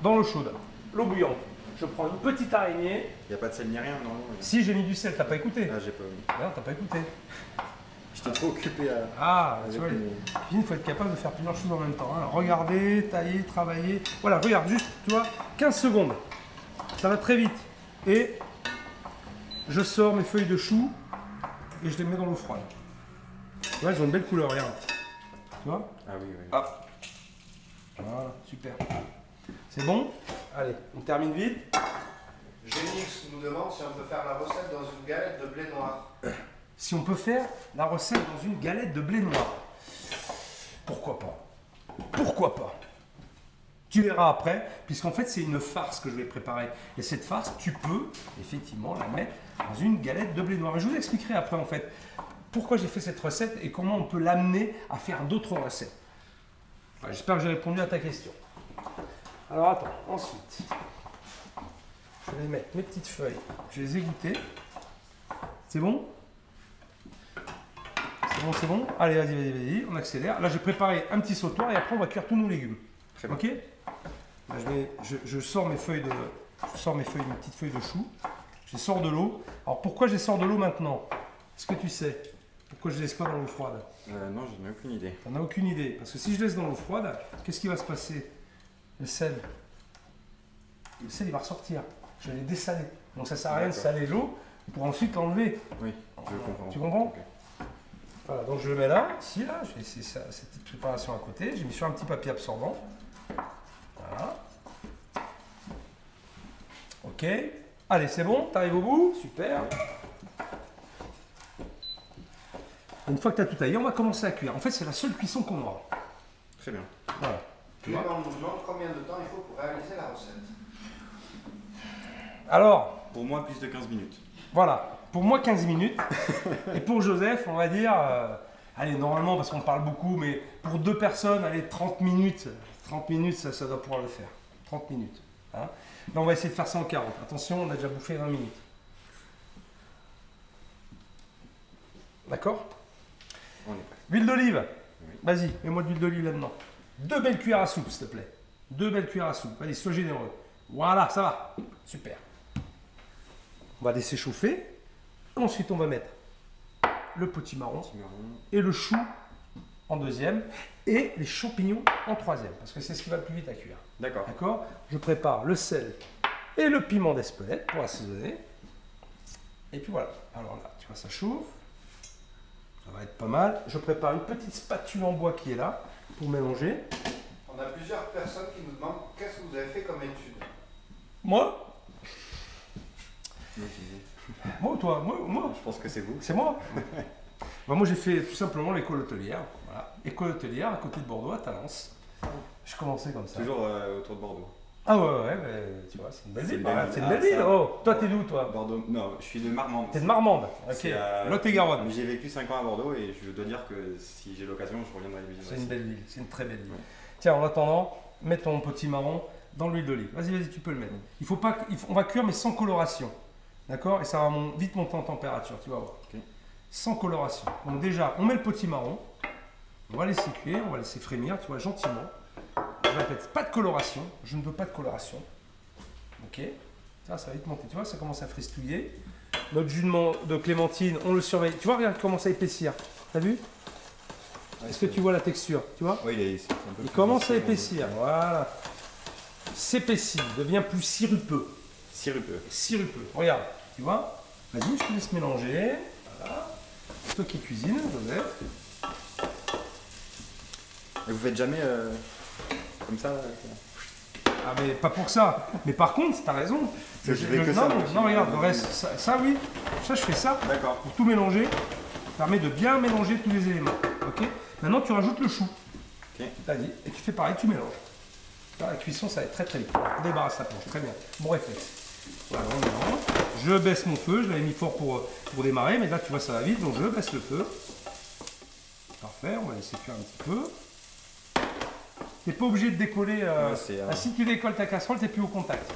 Speaker 1: dans l'eau chaude, l'eau bouillante. Je prends une petite araignée.
Speaker 2: Il n'y a pas de sel ni rien, non?
Speaker 1: Si, j'ai mis du sel, t'as pas écouté?
Speaker 2: Ah, j'ai pas.
Speaker 1: Non, t'as pas écouté.
Speaker 2: J'étais trop occupé à.
Speaker 1: Ah, tu vois, il faut être capable de faire plusieurs choses en même temps. Hein. Regarder, tailler, travailler. Voilà, regarde, juste, tu vois, 15 secondes. Ça va très vite. Et je sors mes feuilles de chou et je les mets dans l'eau froide. Tu vois, elles ont une belle couleur, regarde. Tu vois?
Speaker 2: Ah oui, oui.
Speaker 1: Hop. Voilà, super. C'est bon? Allez, on termine vite.
Speaker 3: Génix nous demande si on peut faire la recette dans une galette de blé noir.
Speaker 1: Si on peut faire la recette dans une galette de blé noir. Pourquoi pas? Pourquoi pas? Tu verras après, puisqu'en fait c'est une farce que je vais préparer. Et cette farce, tu peux effectivement la mettre dans une galette de blé noir. Et je vous expliquerai après en fait pourquoi j'ai fait cette recette et comment on peut l'amener à faire d'autres recettes. Enfin, j'espère que j'ai répondu à ta question. Alors attends, ensuite, je vais mettre mes petites feuilles, je les ai égouttées. C'est bon? C'est bon? Allez, vas-y, on accélère. Là, j'ai préparé un petit sautoir et après, on va cuire tous nos légumes.
Speaker 2: Très bien.
Speaker 1: Ok? Là, je sors mes feuilles de, mes petites feuilles de chou. Je les sors de l'eau. Alors, pourquoi je les sors de l'eau maintenant? Est-ce que tu sais pourquoi je ne les laisse pas dans l'eau froide?
Speaker 2: Non, j'en ai aucune idée.
Speaker 1: Tu n'en as aucune idée. Parce que si je laisse dans l'eau froide, qu'est-ce qui va se passer? Le sel, il va ressortir. Je vais les dessaler. Donc, ça ne sert à rien de saler l'eau pour ensuite l'enlever.
Speaker 2: Oui, je comprends.
Speaker 1: Tu comprends?
Speaker 2: Okay.
Speaker 1: Voilà, donc je le mets là, ici, là, je vais laisser cette petite préparation à côté. J'ai mis sur un petit papier absorbant. Voilà. Ok. Allez, c'est bon, t'arrives au bout, super. Une fois que tu as tout taillé, on va commencer à cuire. En fait, c'est la seule cuisson qu'on aura.
Speaker 2: Très bien.
Speaker 1: Voilà.
Speaker 3: Clément nous demande combien de temps il faut pour réaliser la recette.
Speaker 1: Alors,
Speaker 2: pour moi, plus de 15 minutes.
Speaker 1: Voilà. Pour moi, 15 minutes. Et pour Joseph, on va dire, allez, normalement, parce qu'on parle beaucoup, mais pour 2 personnes, allez, 30 minutes. 30 minutes, ça doit pouvoir le faire. 30 minutes. Hein. Là, on va essayer de faire ça en 40. Attention, on a déjà bouffé 20 minutes. D'accord?
Speaker 2: On est prêt.
Speaker 1: Huile d'olive.
Speaker 2: Oui.
Speaker 1: Vas-y, mets-moi de l'huile d'olive là-dedans. 2 belles cuillères à soupe, s'il te plaît. 2 belles cuillères à soupe. Allez, sois généreux. Voilà, ça va. Super. On va laisser chauffer. Ensuite, on va mettre le potimarron et le chou en deuxième et les champignons en troisième parce que c'est ce qui va le plus vite à cuire.
Speaker 2: D'accord.
Speaker 1: D'accord. Je prépare le sel et le piment d'Espelette pour assaisonner. Et puis voilà. Alors là, tu vois, ça chauffe. Ça va être pas mal. Je prépare une petite spatule en bois qui est là pour mélanger.
Speaker 3: On a plusieurs personnes qui nous demandent qu'est-ce que vous avez fait comme étude.
Speaker 1: Moi? Moi ou toi? Moi.
Speaker 2: Je pense que c'est vous.
Speaker 1: C'est moi. Bah, moi j'ai fait tout simplement l'école hôtelière. Voilà. École hôtelière à côté de Bordeaux, à Talence. Je commençais comme ça.
Speaker 2: Toujours autour de Bordeaux.
Speaker 1: Ah ouais, mais tu vois, c'est une belle ville. C'est une belle
Speaker 2: Ah,
Speaker 1: ville.
Speaker 2: ça.
Speaker 1: Oh, toi t'es d'où toi?
Speaker 2: Bordeaux. Non, je suis de Marmande.
Speaker 1: T'es de Marmande. Ok. Lot-et-Garonne.
Speaker 2: Mais j'ai vécu 5 ans à Bordeaux et je dois dire que si j'ai l'occasion, je reviendrai visiter.
Speaker 1: C'est une belle ville, c'est une très belle ville.
Speaker 2: Ouais.
Speaker 1: Tiens, en attendant, mets ton potimarron dans l'huile d'olive. Vas-y, tu peux le mettre. Il faut pas, on va cuire mais sans coloration. D'accord? Et ça va vite monter en température, tu vas voir.
Speaker 2: Okay.
Speaker 1: Sans coloration. Donc déjà, on met le potimarron. On va laisser cuire, on va laisser frémir, tu vois, gentiment. Je répète, pas de coloration. Je ne veux pas de coloration. Ok. Ça va vite monter. Tu vois, ça commence à fristouiller. Notre jus de clémentine, on le surveille. Tu vois, regarde, il commence à épaissir. T'as vu?
Speaker 2: Ouais,
Speaker 1: Est-ce que tu vois la texture? Tu vois?
Speaker 2: Oui,
Speaker 1: il commence à épaissir. Voilà. S'épaissit, devient plus sirupeux.
Speaker 2: Sirupeux.
Speaker 1: Sirupeux. Regarde, tu vois? Vas-y, je te laisse mélanger. Voilà. C'est toi qui cuisine, Joseph.
Speaker 2: Et vous faites jamais comme ça
Speaker 1: Ah mais pas pour ça. Mais par contre, t'as raison.
Speaker 2: Je fais que
Speaker 1: non,
Speaker 2: ça,
Speaker 1: non,
Speaker 2: moi,
Speaker 1: non,
Speaker 2: je-
Speaker 1: regarde, le reste, ça oui. Ça, je fais ça
Speaker 2: D'accord.
Speaker 1: pour tout mélanger. Ça permet de bien mélanger tous les éléments. Ok. Maintenant, tu rajoutes le chou.
Speaker 2: Ok.
Speaker 1: Vas-y, et tu fais pareil, tu mélanges. Là, la cuisson, ça va être très très vite. On débarrasse la planche, très bien. Bon réflexe. Voilà, on mélange. Je baisse mon feu, je l'avais mis fort pour démarrer, mais là, tu vois, ça va vite, donc je baisse le feu. Parfait, on va laisser cuire un petit peu. Tu n'es pas obligé de décoller. Si tu décolles ta casserole, tu n'es plus au contact.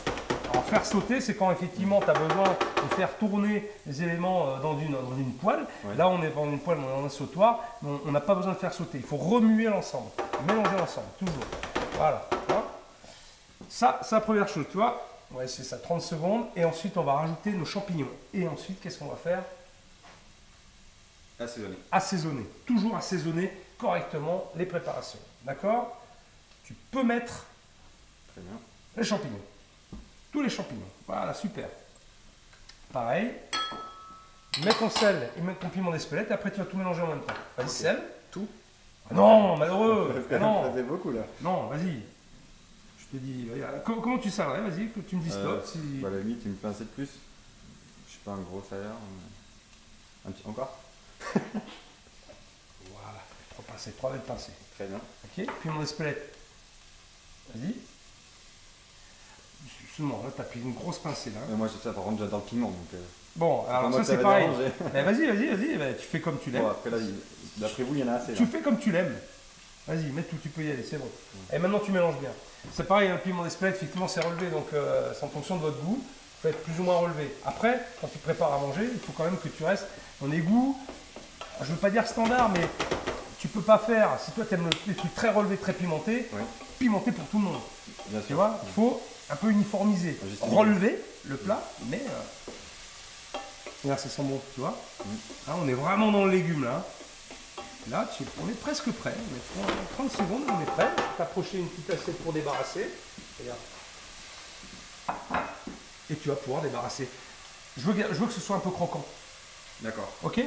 Speaker 1: Alors, faire sauter, c'est quand effectivement tu as besoin de faire tourner les éléments dans une poêle.
Speaker 2: Ouais.
Speaker 1: Là, on est dans une poêle, on est dans un sautoir, mais on n'a pas besoin de faire sauter. Il faut remuer l'ensemble, mélanger l'ensemble, toujours. Voilà. Tu vois, ça, c'est la première chose, tu vois. On va essayer ça 30 secondes et ensuite on va rajouter nos champignons. Et ensuite, qu'est-ce qu'on va faire?
Speaker 2: Assaisonner.
Speaker 1: Assaisonner. Toujours assaisonner correctement les préparations. D'accord? Tu peux mettre
Speaker 2: Très bien.
Speaker 1: les champignons. Tous les champignons. Voilà, super. Pareil. Mets ton sel et mets ton piment d'Espelette et après tu vas tout mélanger en même temps. Vas-y, sel.
Speaker 2: Tout.
Speaker 1: Ah non, malheureux.
Speaker 2: Ça
Speaker 1: Non,
Speaker 2: fait beaucoup là.
Speaker 1: non, vas-y. Je te dis, regarde. Comment tu salerais? Vas-y, que tu me dis stop. Si...
Speaker 2: Bah, à la limite, une pincée de plus. Je suis pas un gros salaire. Un petit encore.
Speaker 1: Voilà. 3 pincées, 3 belles pincées.
Speaker 2: Très bien.
Speaker 1: Ok, piment d'Espelette. Vas-y. Justement, là, tu as pris une grosse pincée là.
Speaker 2: Moi, ça, par contre, j'adore le piment. Donc,
Speaker 1: Bon, alors
Speaker 2: moi
Speaker 1: ça
Speaker 2: que
Speaker 1: c'est
Speaker 2: va
Speaker 1: pareil.
Speaker 2: déranger.
Speaker 1: Mais vas-y, ben, tu fais comme tu l'aimes.
Speaker 2: Bon, après, là, d'après vous, il y en a assez.
Speaker 1: Tu
Speaker 2: Là.
Speaker 1: fais comme tu l'aimes. Vas-y, mets tout, tu peux y aller, c'est bon. Et maintenant tu mélanges bien. C'est pareil, un piment d'Espelette, effectivement, c'est relevé, donc c'est en fonction de votre goût. Il faut être plus ou moins relevé. Après, quand tu prépares à manger, il faut quand même que tu restes dans des goûts, je ne veux pas dire standard, mais tu peux pas faire, si toi tu aimes les trucs très relevés, très pimentés,
Speaker 2: Oui.
Speaker 1: pimenter pour tout le monde.
Speaker 2: Bien
Speaker 1: Tu
Speaker 2: sûr.
Speaker 1: vois, il faut un peu uniformiser,
Speaker 2: Juste
Speaker 1: relever le plat, mais regarde, ça sent bon, tu vois. Là, on est vraiment dans le légume là. Là, on est presque prêt. On est 30 secondes, on est prêt. Je vais t'approcher une petite assiette pour débarrasser. Regarde. Et tu vas pouvoir débarrasser. Je veux que ce soit un peu croquant.
Speaker 2: D'accord.
Speaker 1: Ok?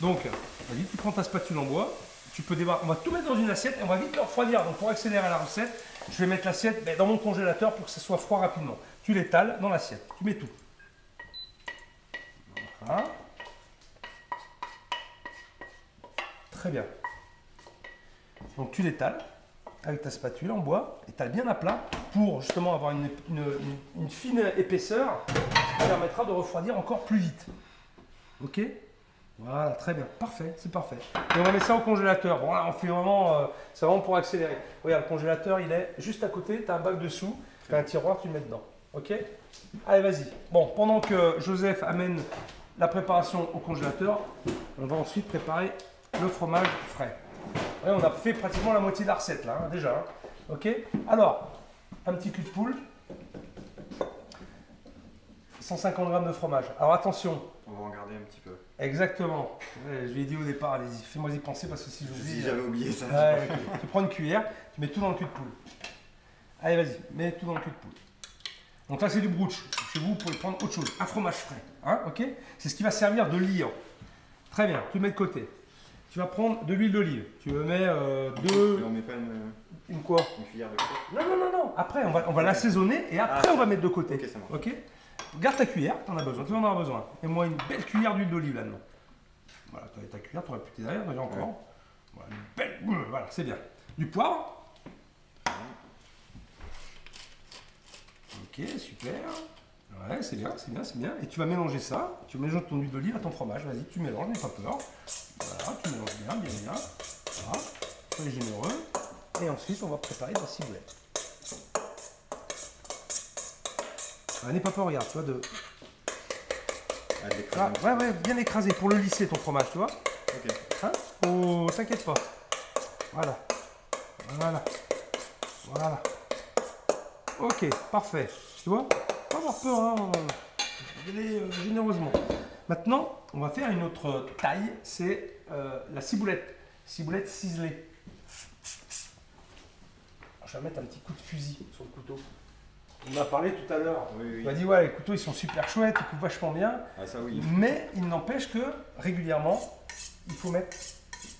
Speaker 1: Donc, vas-y, tu prends ta spatule en bois. Tu peux débarrasser. On va tout mettre dans une assiette et on va vite le refroidir. Donc, pour accélérer la recette, je vais mettre l'assiette dans mon congélateur pour que ce soit froid rapidement. Tu l'étales dans l'assiette. Tu mets tout. Voilà. Très bien. Donc tu l'étales avec ta spatule en bois, étale bien à plat pour justement avoir une fine épaisseur qui permettra de refroidir encore plus vite. Ok? Voilà, très bien, parfait, c'est parfait. Et on va mettre ça au congélateur. Bon là on fait vraiment, c'est vraiment pour accélérer. Regarde, le congélateur il est juste à côté, tu as un bac dessous, tu as un tiroir, tu le mets dedans. Ok? Allez vas-y. Bon, pendant que Joseph amène la préparation au congélateur, on va ensuite préparer le fromage frais. Ouais, on a fait pratiquement la moitié de la recette là, hein, déjà. Hein. Ok? Alors, un petit cul de poule. 150 g de fromage. Alors attention.
Speaker 2: On va en garder un petit peu.
Speaker 1: Exactement. Ouais, je lui ai dit au départ, allez-y, fais-moi y penser parce que si j'oublie.
Speaker 2: Si j'avais oublié ça.
Speaker 1: Ouais, okay. Tu prends une cuillère, tu mets tout dans le cul de poule. Allez, vas-y, mets tout dans le cul de poule. Donc là, c'est du brooch. Chez vous, vous pouvez prendre autre chose. Un fromage frais. Hein, ok? C'est ce qui va servir de liant. Très bien, tu le mets de côté. Tu vas prendre de l'huile d'olive. Tu me mets deux.
Speaker 2: Et on met pas
Speaker 1: une quoi?
Speaker 2: une cuillère de côté.
Speaker 1: Non. Après, on va l'assaisonner et après, on va mettre de côté.
Speaker 2: Ok, ça marche.
Speaker 1: Ok? Garde ta cuillère, tu en as besoin. Tu en auras besoin. Et moi, une belle cuillère d'huile d'olive là-dedans. Voilà, tu as ta cuillère, tu aurais pu t'aider derrière, déjà encore.
Speaker 2: Ouais.
Speaker 1: Voilà, une belle. Voilà, c'est bien. Du poivre. Ok, super. Ouais, c'est bien. Et tu vas mélanger ça. Tu mélanges ton huile d'olive à ton fromage. Vas-y, tu mélanges, n'aie pas peur. Voilà, tu mélanges bien. Voilà, soyez généreux. Et ensuite, on va préparer de la ciboulette. N'aie pas peur, regarde, tu vois, de... ouais, bien écrasé pour le lisser ton fromage, tu vois.
Speaker 2: Ok.
Speaker 1: Hein? Oh, t'inquiète pas. Voilà. Ok, parfait. Tu vois? pas avoir peur, hein. Regardez généreusement. Maintenant, on va faire une autre taille, c'est la ciboulette. Ciboulette ciselée. Je vais mettre un petit coup de fusil sur le couteau. On en a parlé tout à l'heure.
Speaker 2: Oui,
Speaker 1: On m'a dit, ouais, les couteaux, ils sont super chouettes, ils coupent vachement bien.
Speaker 2: Ah, ça oui.
Speaker 1: Mais il n'empêche que, régulièrement, il faut mettre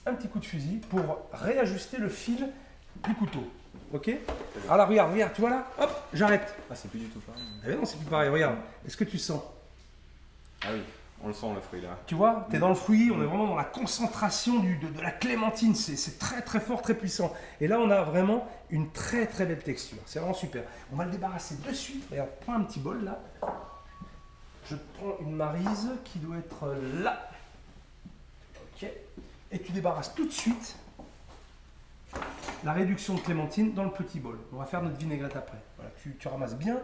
Speaker 1: un petit coup de fusil pour réajuster le fil du couteau. Ok? Alors, regarde, tu vois là? Hop, j'arrête.
Speaker 2: Ah, c'est plus du tout pareil.
Speaker 1: Eh bien non, c'est plus pareil, regarde. Est-ce que tu sens?
Speaker 2: Ah oui, on le sent le fruit là.
Speaker 1: Tu vois, tu es dans le fruit, on est vraiment dans la concentration de la clémentine. C'est très très fort, très puissant. Et là, on a vraiment une très très belle texture. C'est vraiment super. On va le débarrasser de suite. Regarde, prends un petit bol là. Je prends une maryse qui doit être là. Ok. Et tu débarrasses tout de suite la réduction de clémentine dans le petit bol. On va faire notre vinaigrette après. Voilà, tu ramasses bien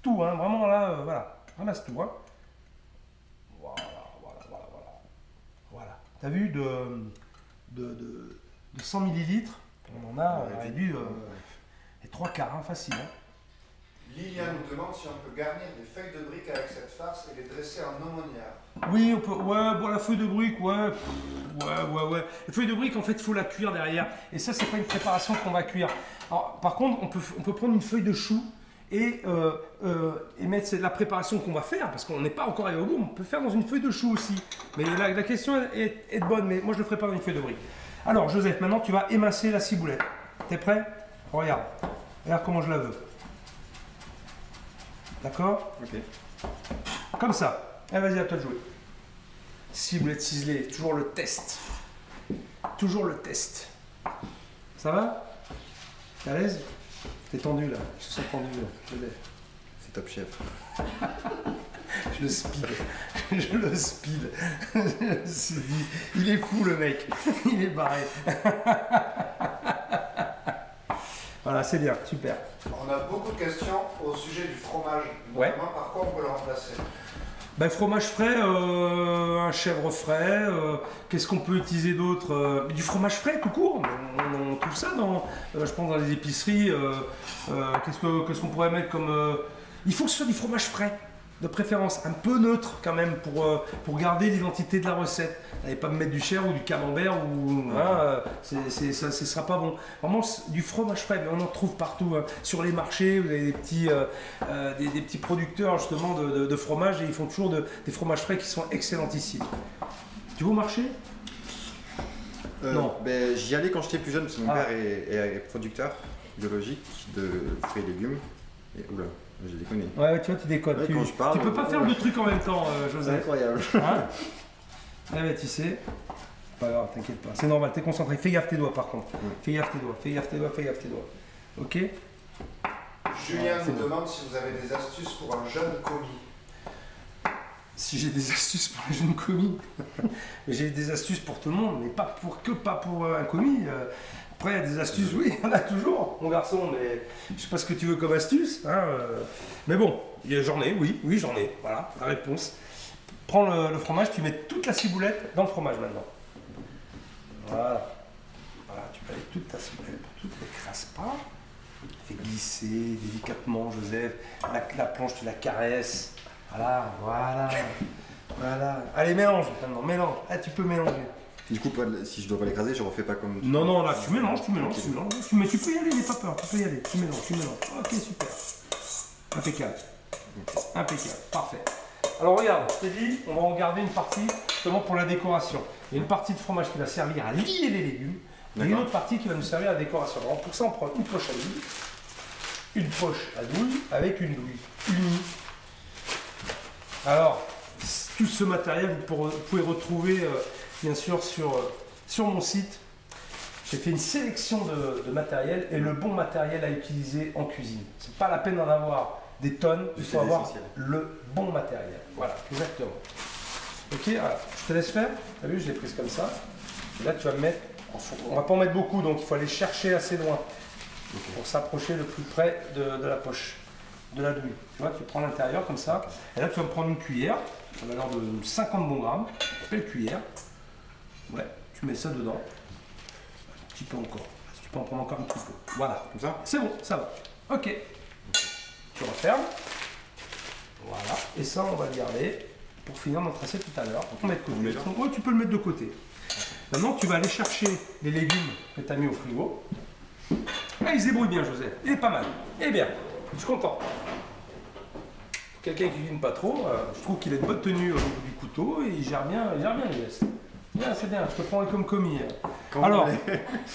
Speaker 1: tout, hein, vraiment là, voilà. Ramasse tout, hein. Voilà. Tu as vu, de 100 millilitres, on en a réduit les 3/4, hein, facile. Hein.
Speaker 3: Liliane nous demande si on peut garnir des feuilles de briques avec cette farce et les dresser en aumônière.
Speaker 1: Oui, on peut. Ouais, bon, la feuille de brique, ouais. La feuille de brique, en fait, il faut la cuire derrière. Et ça, c'est pas une préparation qu'on va cuire. Alors, par contre, on peut prendre une feuille de chou et mettre la préparation qu'on va faire, parce qu'on n'est pas encore allé au bout, on peut faire dans une feuille de chou aussi. Mais la question est bonne, mais moi je le ferai pas dans une feuille de brique. Alors Joseph, maintenant tu vas émincer la ciboulette. T'es prêt? Regarde comment je la veux. D'accord?
Speaker 2: Ok.
Speaker 1: Comme ça. Allez, vas-y, à toi de jouer. Ciboulette ciselée, toujours le test. Toujours le test. Ça va? T'es à l'aise? T'es tendu là, je sens tendu là.
Speaker 2: C'est top chef.
Speaker 1: Je le speed. Je le speed. Je me suis dit, il est fou le mec. Il est barré. Voilà, c'est bien, super.
Speaker 3: On a beaucoup de questions au sujet du fromage.
Speaker 1: Ouais.
Speaker 3: Notamment, par quoi on peut le remplacer?
Speaker 1: Ben, fromage frais, un chèvre frais, qu'est-ce qu'on peut utiliser d'autre? Du fromage frais tout court, on trouve ça je pense dans les épiceries. Qu'est-ce qu'on pourrait mettre comme... Il faut que ce soit du fromage frais, de préférence, un peu neutre quand même, pour garder l'identité de la recette. N'allez pas me mettre du chèvre ou du camembert, ça ne sera pas bon. Vraiment du fromage frais, mais on en trouve partout. Hein. Sur les marchés, vous avez des petits producteurs justement de fromage, et ils font toujours des fromages frais qui sont excellentissimes. Tu vas au marché? Non.
Speaker 2: Ben, j'y allais quand j'étais plus jeune, parce que mon père est producteur biologique de fruits et légumes. Et, oula, j'ai déconné.
Speaker 1: Ouais, tu vois, tu déconnes.
Speaker 2: Ouais, quand je parle,
Speaker 1: tu peux pas faire deux trucs en même temps,
Speaker 2: C'est
Speaker 1: Joseph.
Speaker 2: incroyable.
Speaker 1: Hein? Ah ben, tu sais, pas grave, t'inquiète pas. C'est normal, t'es concentré. Fais gaffe tes doigts par contre. Fais gaffe tes doigts. Ok?
Speaker 3: Julien nous demande si vous avez des astuces pour un jeune commis.
Speaker 1: Si j'ai des astuces pour les jeunes commis. J'ai des astuces pour tout le monde, mais pas pour un commis. Après, il y a des astuces, oui, il y en a toujours, mon garçon, mais je sais pas ce que tu veux comme astuce. Hein, mais bon, j'en ai, oui, j'en ai. Voilà, la réponse. Prends le fromage, tu mets toute la ciboulette dans le fromage maintenant. Voilà, tu mets toute ta ciboulette, tu ne l'écrases pas. Fais glisser délicatement, Joseph. La planche, tu la caresses. Voilà. Allez, mélange maintenant, mélange. Ah, tu peux mélanger.
Speaker 2: Du coup, si je dois pas l'écraser, je refais pas comme...
Speaker 1: Non, là, tu mélanges. Mais tu peux y aller, n'aie pas peur, tu peux y aller. Tu mélanges. Ok, super. Impeccable, parfait. Alors regarde, je t'ai dit, on va en garder une partie justement pour la décoration. Il y a une partie de fromage qui va servir à lier les légumes, et une autre partie qui va nous servir à la décoration. Alors pour ça, on prend une poche à douille, une poche à douille avec une douille unie. Alors, tout ce matériel, vous pouvez retrouver bien sûr sur mon site. J'ai fait une sélection de matériel et le bon matériel à utiliser en cuisine. C'est pas la peine d'en avoir des tonnes, il faut avoir le bon matériel. Voilà, exactement. Ok, alors, je te laisse faire. Tu as vu, je l'ai prise comme ça. Et là, tu vas me mettre, on va pas en mettre beaucoup, donc il faut aller chercher assez loin pour s'approcher le plus près de la poche, de la douille. Tu vois, tu prends l'intérieur comme ça. Et là, tu vas me prendre une cuillère, à valeur de 50 bons grammes, belle cuillère. Ouais, tu mets ça dedans. Un petit peu encore. Tu peux en prendre encore un petit peu. Voilà.
Speaker 2: Comme ça?
Speaker 1: C'est bon, ça va. Ok. Tu refermes. Voilà. Et ça, on va le garder pour finir notre assiette tout à l'heure. On met de côté.
Speaker 2: met là.
Speaker 1: Ouais, tu peux le mettre de côté. Maintenant, tu vas aller chercher les légumes que tu as mis au frigo. Ah, il se débrouille bien, Joseph. Il est pas mal. Eh bien, je suis content. Pour quelqu'un qui cuisine pas trop, je trouve qu'il a de bonne tenue au niveau du couteau et il gère bien les gestes. Bien, c'est bien, je te prends comme commis. Alors,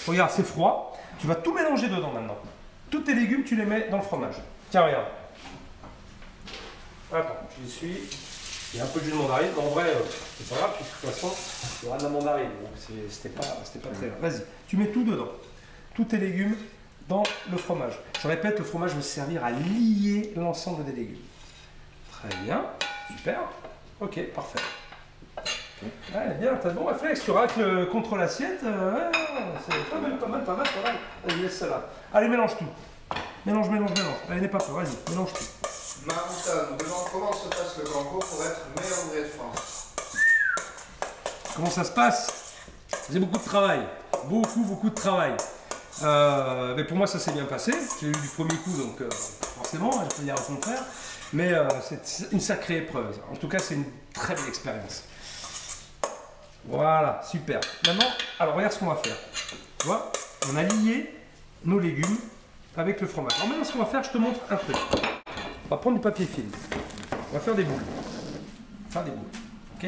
Speaker 1: regarde, c'est froid. Tu vas tout mélanger dedans maintenant. Tous tes légumes, tu les mets dans le fromage. Tiens, regarde. Attends, j'y suis. Il y a un peu de jus de mandarine. Mais en vrai, c'est pas grave, puisque de toute façon, il y aura de la mandarine. Donc, c'était pas très grave. Vas-y, tu mets tout dedans. Tous tes légumes dans le fromage. Je répète, le fromage va servir à lier l'ensemble des légumes. Très bien, super. Ok, parfait. Ouais, bien, t'as de bons réflexes. Tu racles contre l'assiette. Ouais, c'est pas mal. Vas-y, laisse ça là. Allez, mélange tout. Mélange. Allez, n'aie pas peur, vas-y, mélange tout.
Speaker 3: Marouta nous demande comment se passe le concours pour être meilleur ouvrier de France.
Speaker 1: Comment ça se passe? J'ai beaucoup de travail. Beaucoup de travail. Mais pour moi, ça s'est bien passé. J'ai eu du premier coup, donc forcément, je peux dire au contraire. Mais c'est une sacrée épreuve. En tout cas, c'est une très belle expérience. Voilà, super. Maintenant, alors regarde ce qu'on va faire. Tu vois, on a lié nos légumes avec le fromage. Alors maintenant, ce qu'on va faire, je te montre un truc. On va prendre du papier film. On va faire des boules. Ok.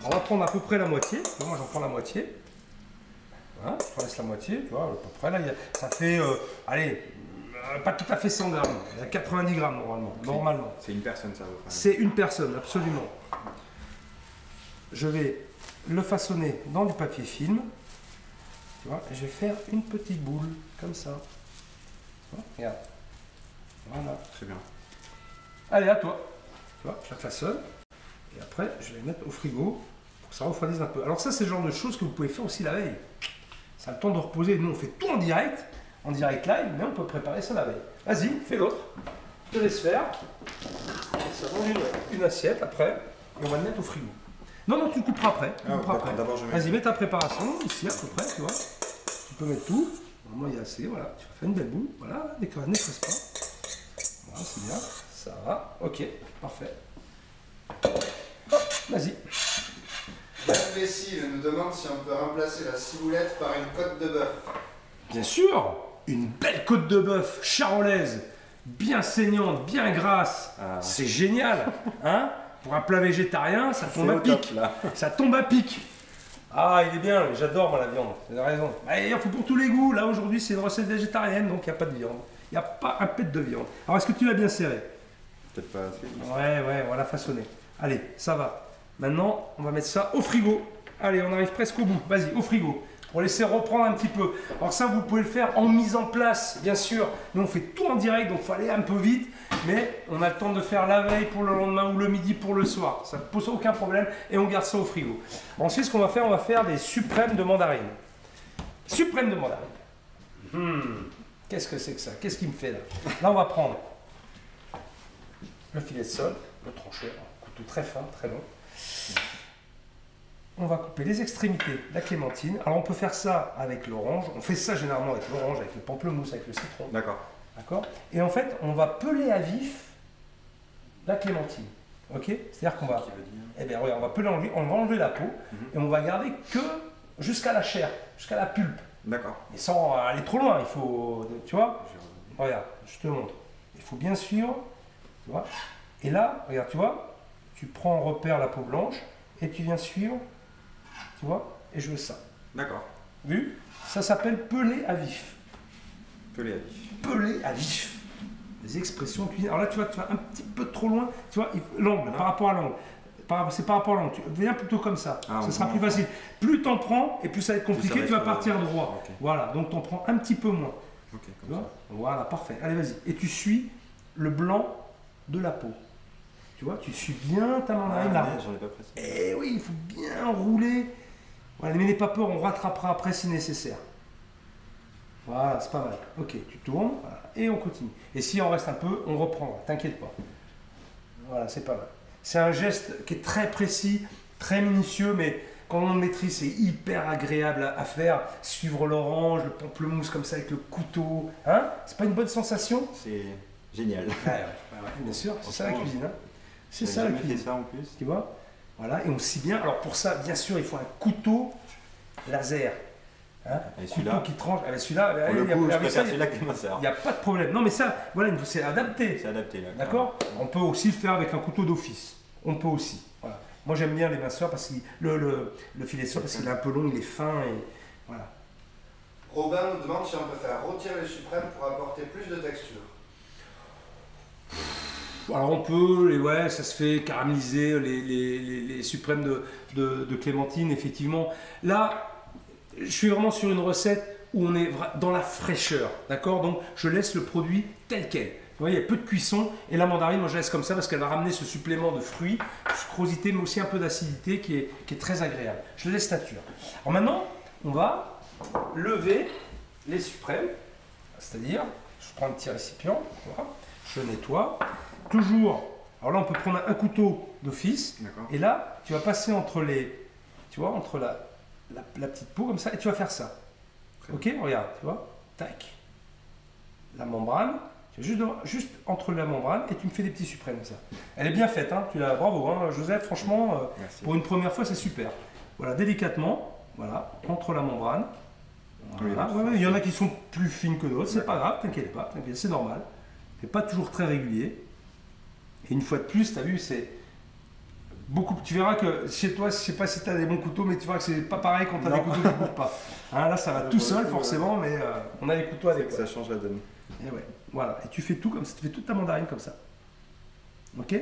Speaker 1: On va prendre à peu près la moitié. Moi, j'en prends la moitié. Voilà, je te laisse la moitié, tu vois, à peu près. Là, ça fait, pas tout à fait 100 grammes. Il y a 90 grammes normalement.
Speaker 2: C'est une personne, ça.
Speaker 1: C'est une personne, absolument. Je vais le façonner dans du papier film. Tu vois, et je vais faire une petite boule, comme ça. Tu vois, regarde. Voilà.
Speaker 2: Très bien.
Speaker 1: Allez, à toi. Tu vois, je la façonne. Et après, je vais les mettre au frigo pour que ça refroidisse un peu. Alors ça, c'est le genre de choses que vous pouvez faire aussi la veille. Ça a le temps de reposer. Nous, on fait tout en direct live, mais on peut préparer ça la veille. Vas-y, fais l'autre. Je te laisse faire. Ça donne une assiette après. Et on va le mettre au frigo. Non, tu couperas après.
Speaker 2: D'abord, je mets.
Speaker 1: Vas-y, mets ta préparation, ici à peu près, tu vois. Tu peux mettre tout. Normalement, il y a assez, voilà. Tu vas faire une belle boule. Voilà, ne stresse pas. Voilà, c'est bien. Ça va. Ok, parfait. Hop, vas-y.
Speaker 3: Imbécile nous demande si on peut remplacer la ciboulette par une côte de bœuf.
Speaker 1: Bien sûr, une belle côte de bœuf charolaise, bien saignante, bien grasse. C'est génial, hein? Pour un plat végétarien, ça tombe à pic. Ça tombe à pic. Ah, il est bien, j'adore moi la viande, tu as raison. Il en faut pour tous les goûts. Là aujourd'hui, c'est une recette végétarienne, donc il n'y a pas de viande. Il n'y a pas un pet de viande. Alors, est-ce que tu l'as bien serré?
Speaker 2: Peut-être pas assez.
Speaker 1: Ouais, on va la façonner. Allez, ça va. Maintenant, on va mettre ça au frigo. Allez, on arrive presque au bout. Vas-y, au frigo. Pour laisser reprendre un petit peu. Alors ça, vous pouvez le faire en mise en place, bien sûr. Nous, on fait tout en direct, donc il faut aller un peu vite. Mais on a le temps de faire la veille pour le lendemain ou le midi pour le soir. Ça ne pose aucun problème et on garde ça au frigo. Ensuite, ce qu'on va faire des suprêmes de mandarine. Suprêmes de mandarine. Qu'est-ce que c'est que ça? Qu'est-ce qu'il me fait là? Là, on va prendre le filet de sole, le trancher, un couteau très fin, très long. On va couper les extrémités de la clémentine. Alors on peut faire ça avec l'orange. On fait ça généralement avec l'orange, avec le pamplemousse, avec le citron.
Speaker 2: D'accord.
Speaker 1: Et en fait, on va peler à vif la clémentine. Ok? C'est-à-dire qu'on va... Eh bien, regarde, on va peler en vif, on va enlever la peau et on va garder que jusqu'à la chair, jusqu'à la pulpe.
Speaker 2: D'accord.
Speaker 1: Et sans aller trop loin, il faut... Tu vois? Regarde, je te montre. Il faut bien sûr... Tu vois? Et là, regarde, tu vois? Tu prends en repère la peau blanche et tu viens suivre... Tu vois? Et je veux ça.
Speaker 2: D'accord.
Speaker 1: Vu? Ça s'appelle peler à vif.
Speaker 2: Peler à vif.
Speaker 1: Peler à vif. Des expressions cuisine. Alors là, tu vas un petit peu trop loin. Tu vois, l'angle, par rapport à l'angle. C'est par rapport à l'angle. Tu viens plutôt comme ça. Ce sera plus facile. Plus t'en prends, et plus ça va être compliqué, tu vas partir droit. Okay. Voilà, donc t'en prends un petit peu moins.
Speaker 2: Ok,
Speaker 1: tu vois? Voilà, parfait. Allez, vas-y. Et tu suis le blanc de la peau. Tu vois, tu suis bien ta mandarine là.
Speaker 2: J'en ai pas pressé.
Speaker 1: Eh oui, il faut bien rouler. Voilà, mais n'aie pas peur, on rattrapera après si nécessaire. Voilà, c'est pas mal. Ok, tu tournes voilà, et on continue. Et s'il en reste un peu, on reprendra, t'inquiète pas. Voilà, c'est pas mal. C'est un geste qui est très précis, très minutieux, mais quand on le maîtrise, c'est hyper agréable à faire. Suivre l'orange, le pamplemousse comme ça avec le couteau. Hein? C'est pas une bonne sensation?
Speaker 2: Génial.
Speaker 1: Bien sûr, c'est ça la cuisine. Hein. C'est ça la
Speaker 2: jamais
Speaker 1: cuisine.
Speaker 2: fait ça en plus.
Speaker 1: Tu vois? Voilà, et on scie bien. Alors pour ça, bien sûr, il faut un couteau laser. Hein,
Speaker 2: Et
Speaker 1: couteau
Speaker 2: celui-là,
Speaker 1: qui tranche. Ah, ben celui-là,
Speaker 2: pour le coup, je
Speaker 1: avec ça,
Speaker 2: préfère celui-là que ma sœur.
Speaker 1: il n'y a pas de problème. Non, mais ça, voilà, c'est adapté.
Speaker 2: C'est adapté là.
Speaker 1: D'accord? On peut aussi le faire avec un couteau d'office. On peut aussi. Voilà. Moi, j'aime bien les minceurs parce que le filet de soie, parce qu'il est un peu long, il est fin et voilà.
Speaker 3: Robin nous demande si on peut faire rôtir les suprêmes pour apporter plus de texture.
Speaker 1: Alors on peut, ouais, ça se fait caraméliser les suprêmes de clémentine, effectivement. Là, je suis vraiment sur une recette où on est dans la fraîcheur, d'accord? Donc je laisse le produit tel quel. Vous voyez, il y a peu de cuisson et la mandarine, moi je laisse comme ça parce qu'elle va ramener ce supplément de fruits, de sucrosité, mais aussi un peu d'acidité qui est très agréable. Je le laisse nature. Alors maintenant, on va lever les suprêmes, c'est-à-dire, je prends un petit récipient, voilà, je nettoie. Toujours, alors là on peut prendre un couteau d'office et là tu vas passer entre les, tu vois, entre la petite peau comme ça et tu vas faire ça. Ok, regarde, tu vois, tac, la membrane, tu vas juste entre la membrane et tu me fais des petits suprêmes comme ça. Elle est bien faite, hein, bravo, hein, Joseph, franchement, pour une première fois c'est super. Voilà, délicatement, voilà, entre la membrane. Voilà. Ouais, il y en a qui sont plus fines que d'autres, c'est pas grave, t'inquiète pas, c'est normal. C'est pas toujours très régulier. Et une fois de plus, tu as vu, c'est beaucoup. Tu verras que chez toi, je sais pas si tu as des bons couteaux, mais tu verras que c'est pas pareil quand tu as des couteaux qui ne coupent pas. Hein, là, ça va tout seul, forcément, mais on a les couteaux adéquats.
Speaker 2: Ça change la donne.
Speaker 1: Et ouais, voilà. Et tu fais tout comme ça, tu fais toute ta mandarine comme ça. Ok?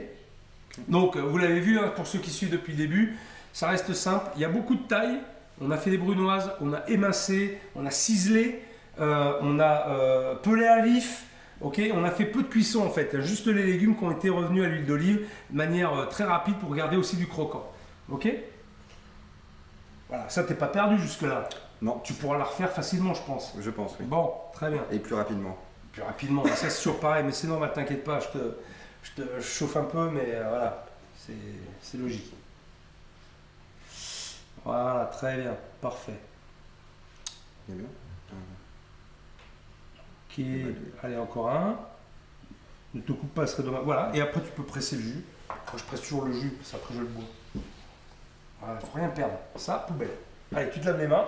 Speaker 1: Donc, vous l'avez vu, hein, pour ceux qui suivent depuis le début, ça reste simple. Il y a beaucoup de taille. On a fait des brunoises, on a émincé, on a ciselé, on a pelé à vif. Ok, on a fait peu de cuisson en fait, juste les légumes qui ont été revenus à l'huile d'olive de manière très rapide pour garder aussi du croquant. Ok? Voilà, ça t'es pas perdu jusque-là.
Speaker 2: Non.
Speaker 1: Tu pourras la refaire facilement, je pense.
Speaker 2: Je pense, oui.
Speaker 1: Bon, très bien.
Speaker 2: Et plus rapidement.
Speaker 1: Plus rapidement, ça c'est toujours pareil, mais c'est normal, t'inquiète pas, je chauffe un peu, mais voilà, c'est logique. Voilà, très bien, parfait.
Speaker 2: C'est bien.
Speaker 1: Ok, allez, encore un. Ne te coupe pas, ce serait dommage. Voilà, et après tu peux presser le jus. Moi je presse toujours le jus, parce qu'après je le bois. Voilà, faut rien perdre. Ça, poubelle. Allez, tu te laves les mains.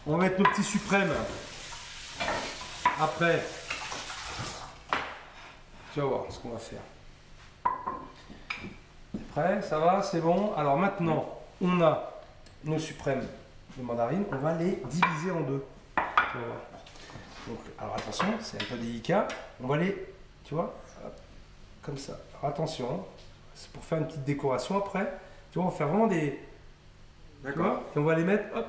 Speaker 1: On va mettre nos petits suprêmes. Après, tu vas voir ce qu'on va faire. T'es prêt? Ça va? C'est bon? Alors maintenant, on a nos suprêmes de mandarine. On va les diviser en deux. Tu vas voir. Donc, alors attention, c'est un peu délicat. On va les, tu vois, comme ça. Alors attention, c'est pour faire une petite décoration après. Tu vois, on va faire vraiment des... D'accord. Et on va les mettre, hop,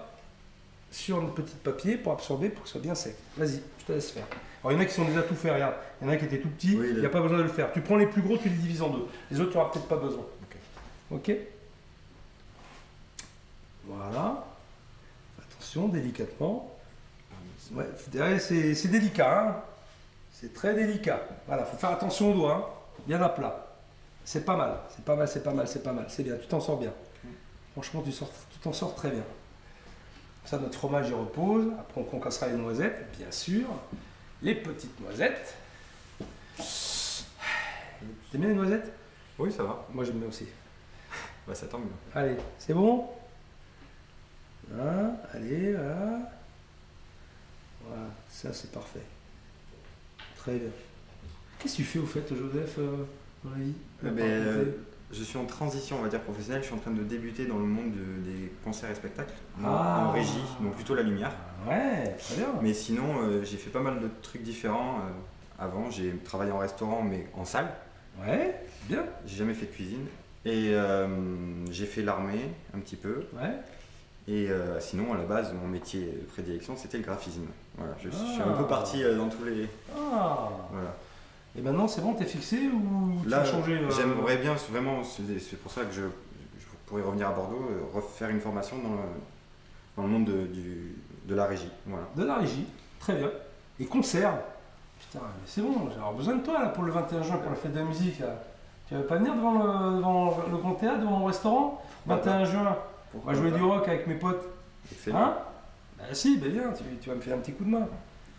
Speaker 1: sur une petite papier pour absorber, pour que ce soit bien sec. Vas-y, je te laisse faire. Alors il y en a qui sont déjà tout faits, regarde. Il y en a qui étaient tout petits, il n'y a pas besoin de le faire. Tu prends les plus gros, tu les divises en deux. Les autres, tu n'auras peut-être pas besoin. Ok. Voilà. Attention, délicatement. Ouais, c'est délicat, hein. C'est très délicat. Voilà, faut faire attention aux doigts, hein. Bien à plat. C'est pas mal, c'est pas mal, c'est pas mal, c'est pas mal. C'est bien, tu t'en sors bien. Franchement, tu t'en sors très bien. Ça, notre fromage, il repose. Après, on concassera les noisettes, bien sûr. Les petites noisettes. T'aimes bien les noisettes?
Speaker 2: Oui, ça va.
Speaker 1: Moi, j'aime bien aussi.
Speaker 2: Bah, ça tombe bien.
Speaker 1: Allez, c'est bon? Hein, allez, voilà. Voilà, ça c'est parfait. Très bien. Qu'est-ce que tu fais au fait, Joseph, dans la vie?
Speaker 2: Je suis en transition, on va dire, professionnelle. Je suis en train de débuter dans le monde des concerts et spectacles,
Speaker 1: en
Speaker 2: régie, donc plutôt la lumière.
Speaker 1: Ouais, très bien.
Speaker 2: Mais sinon, j'ai fait pas mal de trucs différents. Avant, j'ai travaillé en restaurant, mais en salle.
Speaker 1: Ouais, bien.
Speaker 2: J'ai jamais fait de cuisine. Et j'ai fait l'armée, un petit peu.
Speaker 1: Ouais.
Speaker 2: Et sinon, à la base, mon métier de prédilection, c'était le graphisme. Voilà, je suis un peu parti dans tous les...
Speaker 1: Ah.
Speaker 2: Voilà.
Speaker 1: Et maintenant, c'est bon, t'es fixé ou tu
Speaker 2: là,
Speaker 1: as changé
Speaker 2: j'aimerais bien, vraiment, c'est pour ça que je pourrais revenir à Bordeaux, refaire une formation dans le monde de la régie. Voilà.
Speaker 1: De la régie, très bien. Et conserve. Putain, mais c'est bon, j'ai avoir besoin de toi là pour le 21 juin, pour la fête de la musique. Là. Tu vas pas venir devant le Grand Théâtre, devant mon restaurant? 21 juin. On va jouer du rock avec mes potes.
Speaker 2: Excellent.
Speaker 1: Hein? Bah si, bah viens, tu vas me faire un petit coup de main.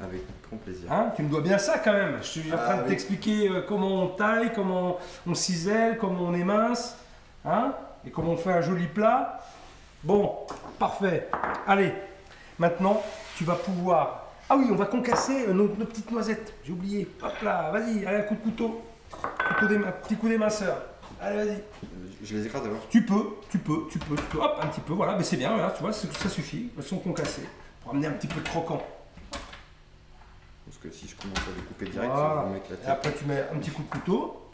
Speaker 2: Avec grand plaisir.
Speaker 1: Hein, tu me dois bien ça quand même. Je suis en train de
Speaker 2: oui.
Speaker 1: t'expliquer comment on taille, comment on cisèle, comment on émince, hein, et comment on fait un joli plat. Bon, parfait. Allez, maintenant, tu vas pouvoir... Ah oui, on va concasser nos petites noisettes. J'ai oublié. Hop là, vas-y, allez, un coup de couteau. Un petit coup d'éminceur. Allez, vas-y.
Speaker 2: Je les écrase d'abord.
Speaker 1: Tu peux. Hop, un petit peu, voilà. Mais c'est bien, voilà, tu vois, ça suffit. Elles sont concassées. Pour amener un petit peu de croquant.
Speaker 2: Parce que si je commence à les couper direct,
Speaker 1: Voilà.
Speaker 2: ça va m'éclater.
Speaker 1: Et après, tu mets un petit coup de couteau.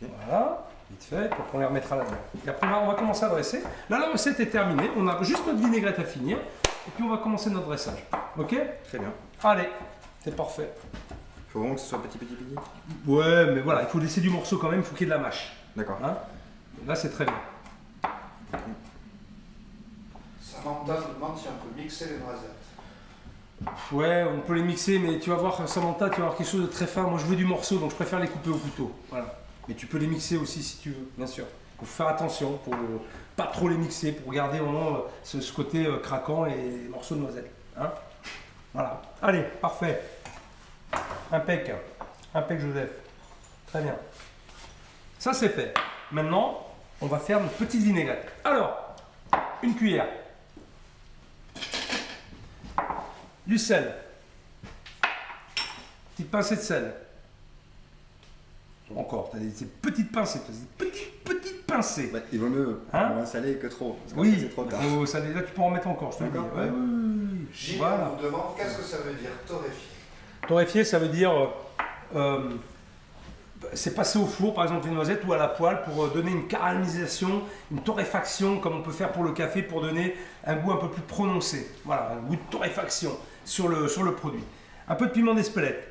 Speaker 2: Ok.
Speaker 1: Voilà, vite fait, puis après on les remettra là-dedans. Et après, on va commencer à dresser. Là, la recette est terminée. On a juste notre vinaigrette à finir. Et puis, on va commencer notre dressage. Ok?
Speaker 2: Très bien.
Speaker 1: Allez, c'est parfait.
Speaker 2: Il faut vraiment que ce soit petit.
Speaker 1: Ouais, mais voilà, il faut laisser du morceau quand même. Il faut qu'il y ait de la mâche.
Speaker 2: D'accord.
Speaker 1: Hein? Là, c'est très bien.
Speaker 3: Samantha nous demande si on peut mixer les noisettes.
Speaker 1: Ouais, on peut les mixer, mais tu vas voir, Samantha, tu vas avoir quelque chose de très fin. Moi, je veux du morceau, donc je préfère les couper au couteau. Voilà. Mais tu peux les mixer aussi si tu veux, bien sûr. Il faut faire attention pour pas trop les mixer, pour garder vraiment ce côté craquant et les morceaux de noisettes. Hein, voilà. Allez, parfait. Impec. Impec, Joseph. Très bien. Ça, c'est fait. Maintenant, on va faire une petite vinaigrette. Alors, une cuillère. Du sel. Petite pincée de sel. Encore, tu as ces petites pincées, petites pincées.
Speaker 2: Bah, il vaut mieux moins salé que trop. Parce qu'après,
Speaker 1: Oui,
Speaker 2: c'est trop tard.
Speaker 1: là tu peux en mettre encore, je te le dis.
Speaker 2: D'accord.
Speaker 1: Ouais, oui.
Speaker 3: Gilles
Speaker 1: Voilà.
Speaker 3: nous demande qu'est-ce que ça veut dire torréfier.
Speaker 1: Torréfier, ça veut dire c'est passer au four, par exemple, une noisette ou à la poêle pour donner une caramélisation, une torréfaction, comme on peut faire pour le café, pour donner un goût un peu plus prononcé. Voilà, un goût de torréfaction sur le produit. Un peu de piment d'Espelette.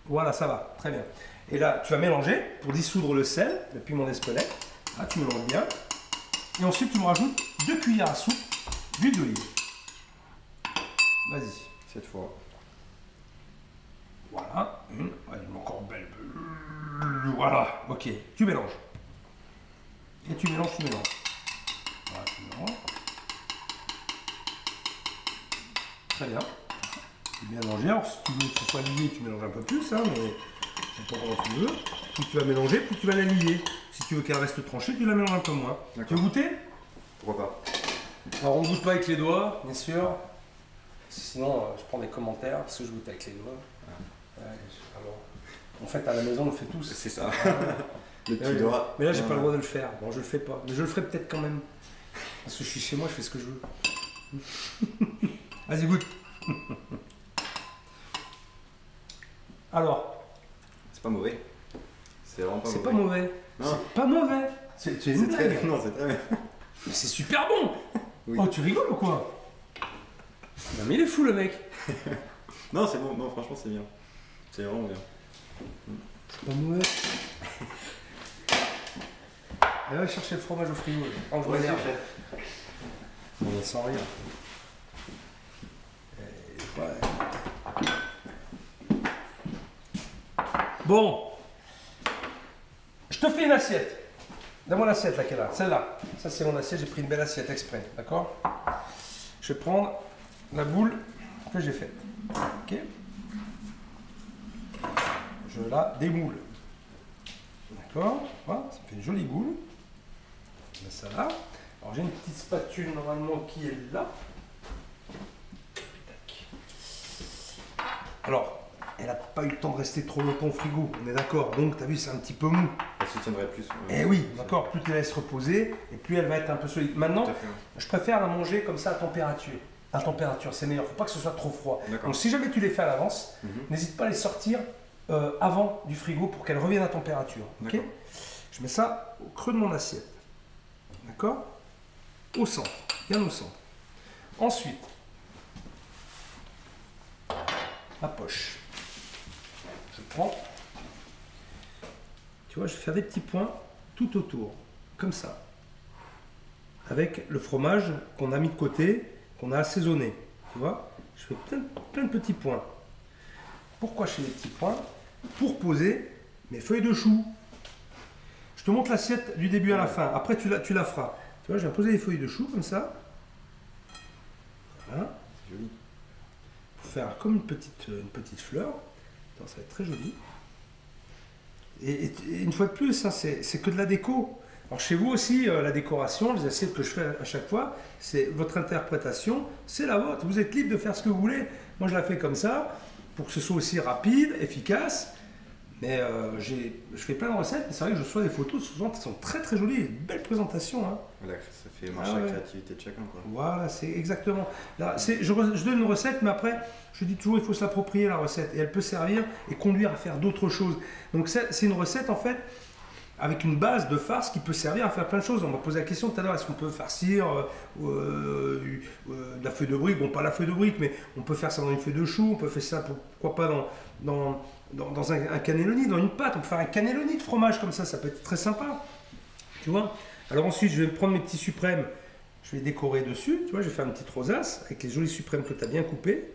Speaker 1: Voilà, ça va, très bien. Et là, tu vas mélanger pour dissoudre le sel, le piment d'Espelette. Là, tu mélanges bien. Et ensuite, tu me rajoutes 2 cuillères à soupe d'huile d'olive. Vas-y.
Speaker 2: Cette fois.
Speaker 1: Voilà, une, ouais, une encore belle. Voilà, ok. Tu mélanges. Et tu mélanges. Voilà, tu mélanges. Très bien. Tu mélanges. Alors, si tu veux que ce soit lié, tu mélanges un peu plus, hein, mais c'est pas comment tu veux. Plus tu vas mélanger, plus tu vas la lier. Si tu veux qu'elle reste tranchée, tu la mélanges un peu moins. Tu veux goûter?
Speaker 2: Pourquoi pas?
Speaker 1: Alors, on ne goûte pas avec les doigts, bien sûr. Sinon, je prends des commentaires parce que je goûte avec les doigts. Ouais, alors, en fait, à la maison, on le fait tous.
Speaker 2: C'est ça. Le petit
Speaker 1: Ouais,
Speaker 2: doigt.
Speaker 1: mais là, j'ai pas le droit de le faire. Bon, je le fais pas. Mais je le ferai peut-être quand même. Parce que je suis chez moi, je fais ce que je veux. Vas-y, goûte. Alors,
Speaker 2: C'est pas mauvais. C'est vraiment pas mauvais.
Speaker 1: c'est pas mauvais.
Speaker 2: Non.
Speaker 1: C'est pas mauvais. C'est une
Speaker 2: C'est très
Speaker 1: blague.
Speaker 2: Non, c'est très bien.
Speaker 1: Mais c'est super bon.
Speaker 2: Oui.
Speaker 1: Oh, tu rigoles ou quoi? Non, mais il est fou, le mec.
Speaker 2: Non, c'est bon. Non, franchement, c'est bien. C'est vraiment bien.
Speaker 1: C'est pas mauvais. Elle va chercher le fromage au frigo. Oh, je m'énerve. On est sans rien. Ouais. Bon. Je te fais une assiette. Donne-moi l'assiette là qu'elle a. Celle-là. Ça c'est mon assiette. J'ai pris une belle assiette exprès. D'accord? Je vais prendre la boule que j'ai faite. Ok? Je la démoule. D'accord? Voilà, ça fait une jolie boule. Je mets ça là. Alors j'ai une petite spatule normalement qui est là. Tac. Alors, elle n'a pas eu le temps de rester trop longtemps au frigo, on est d'accord. Donc tu as vu, c'est un petit peu mou.
Speaker 2: Elle se tiendrait plus.
Speaker 1: Eh oui, d'accord, plus tu la laisses reposer et plus elle va être un peu solide. Maintenant,
Speaker 2: Tout à fait.
Speaker 1: je préfère la manger comme ça à température. À température, c'est meilleur. Faut pas que ce soit trop froid.
Speaker 2: D'accord.
Speaker 1: Donc si jamais tu les fais à l'avance,
Speaker 2: Mhm.
Speaker 1: n'hésite pas à les sortir avant du frigo pour qu'elles reviennent à température. Ok?
Speaker 2: D'accord.
Speaker 1: Je mets ça au creux de mon assiette. D'accord? Au centre, bien au centre. Ensuite, ma poche. Je prends, tu vois, je vais faire des petits points tout autour, comme ça. Avec le fromage qu'on a mis de côté, qu'on a assaisonné. Tu vois? Je fais plein de petits points. Pourquoi je fais des petits points? Pour poser mes feuilles de chou. Je te montre l'assiette du début à la fin. Après, tu la feras. Tu vois, je vais poser les feuilles de chou comme ça. Voilà.
Speaker 2: C'est joli.
Speaker 1: Pour faire comme une petite fleur. Attends, ça va être très joli. Et une fois de plus, hein, c'est que de la déco. Alors chez vous aussi, la décoration, les assiettes que je fais à chaque fois, c'est votre interprétation, c'est la vôtre. Vous êtes libre de faire ce que vous voulez. Moi, je la fais comme ça, pour que ce soit aussi rapide, efficace. Mais je fais plein de recettes, mais c'est vrai que je reçois des photos souvent qui sont très très jolies, une belle présentation. Hein.
Speaker 2: Voilà, ça fait marcher la créativité de chacun, quoi.
Speaker 1: Voilà, c'est exactement. Là, je donne une recette, mais après, je dis toujours il faut s'approprier la recette. Et elle peut servir et conduire à faire d'autres choses. Donc c'est une recette en fait, avec une base de farce qui peut servir à faire plein de choses. On m'a posé la question tout à l'heure, est-ce qu'on peut farcir de la feuille de brique? Bon, pas la feuille de brique, mais on peut faire ça dans une feuille de chou, on peut faire ça, pourquoi pas, dans un cannelloni, dans une pâte. On peut faire un cannelloni de fromage comme ça peut être très sympa. Tu vois? Alors ensuite, je vais prendre mes petits suprêmes, je vais décorer dessus. Tu vois, je vais faire une petite rosace avec les jolis suprêmes que tu as bien coupés.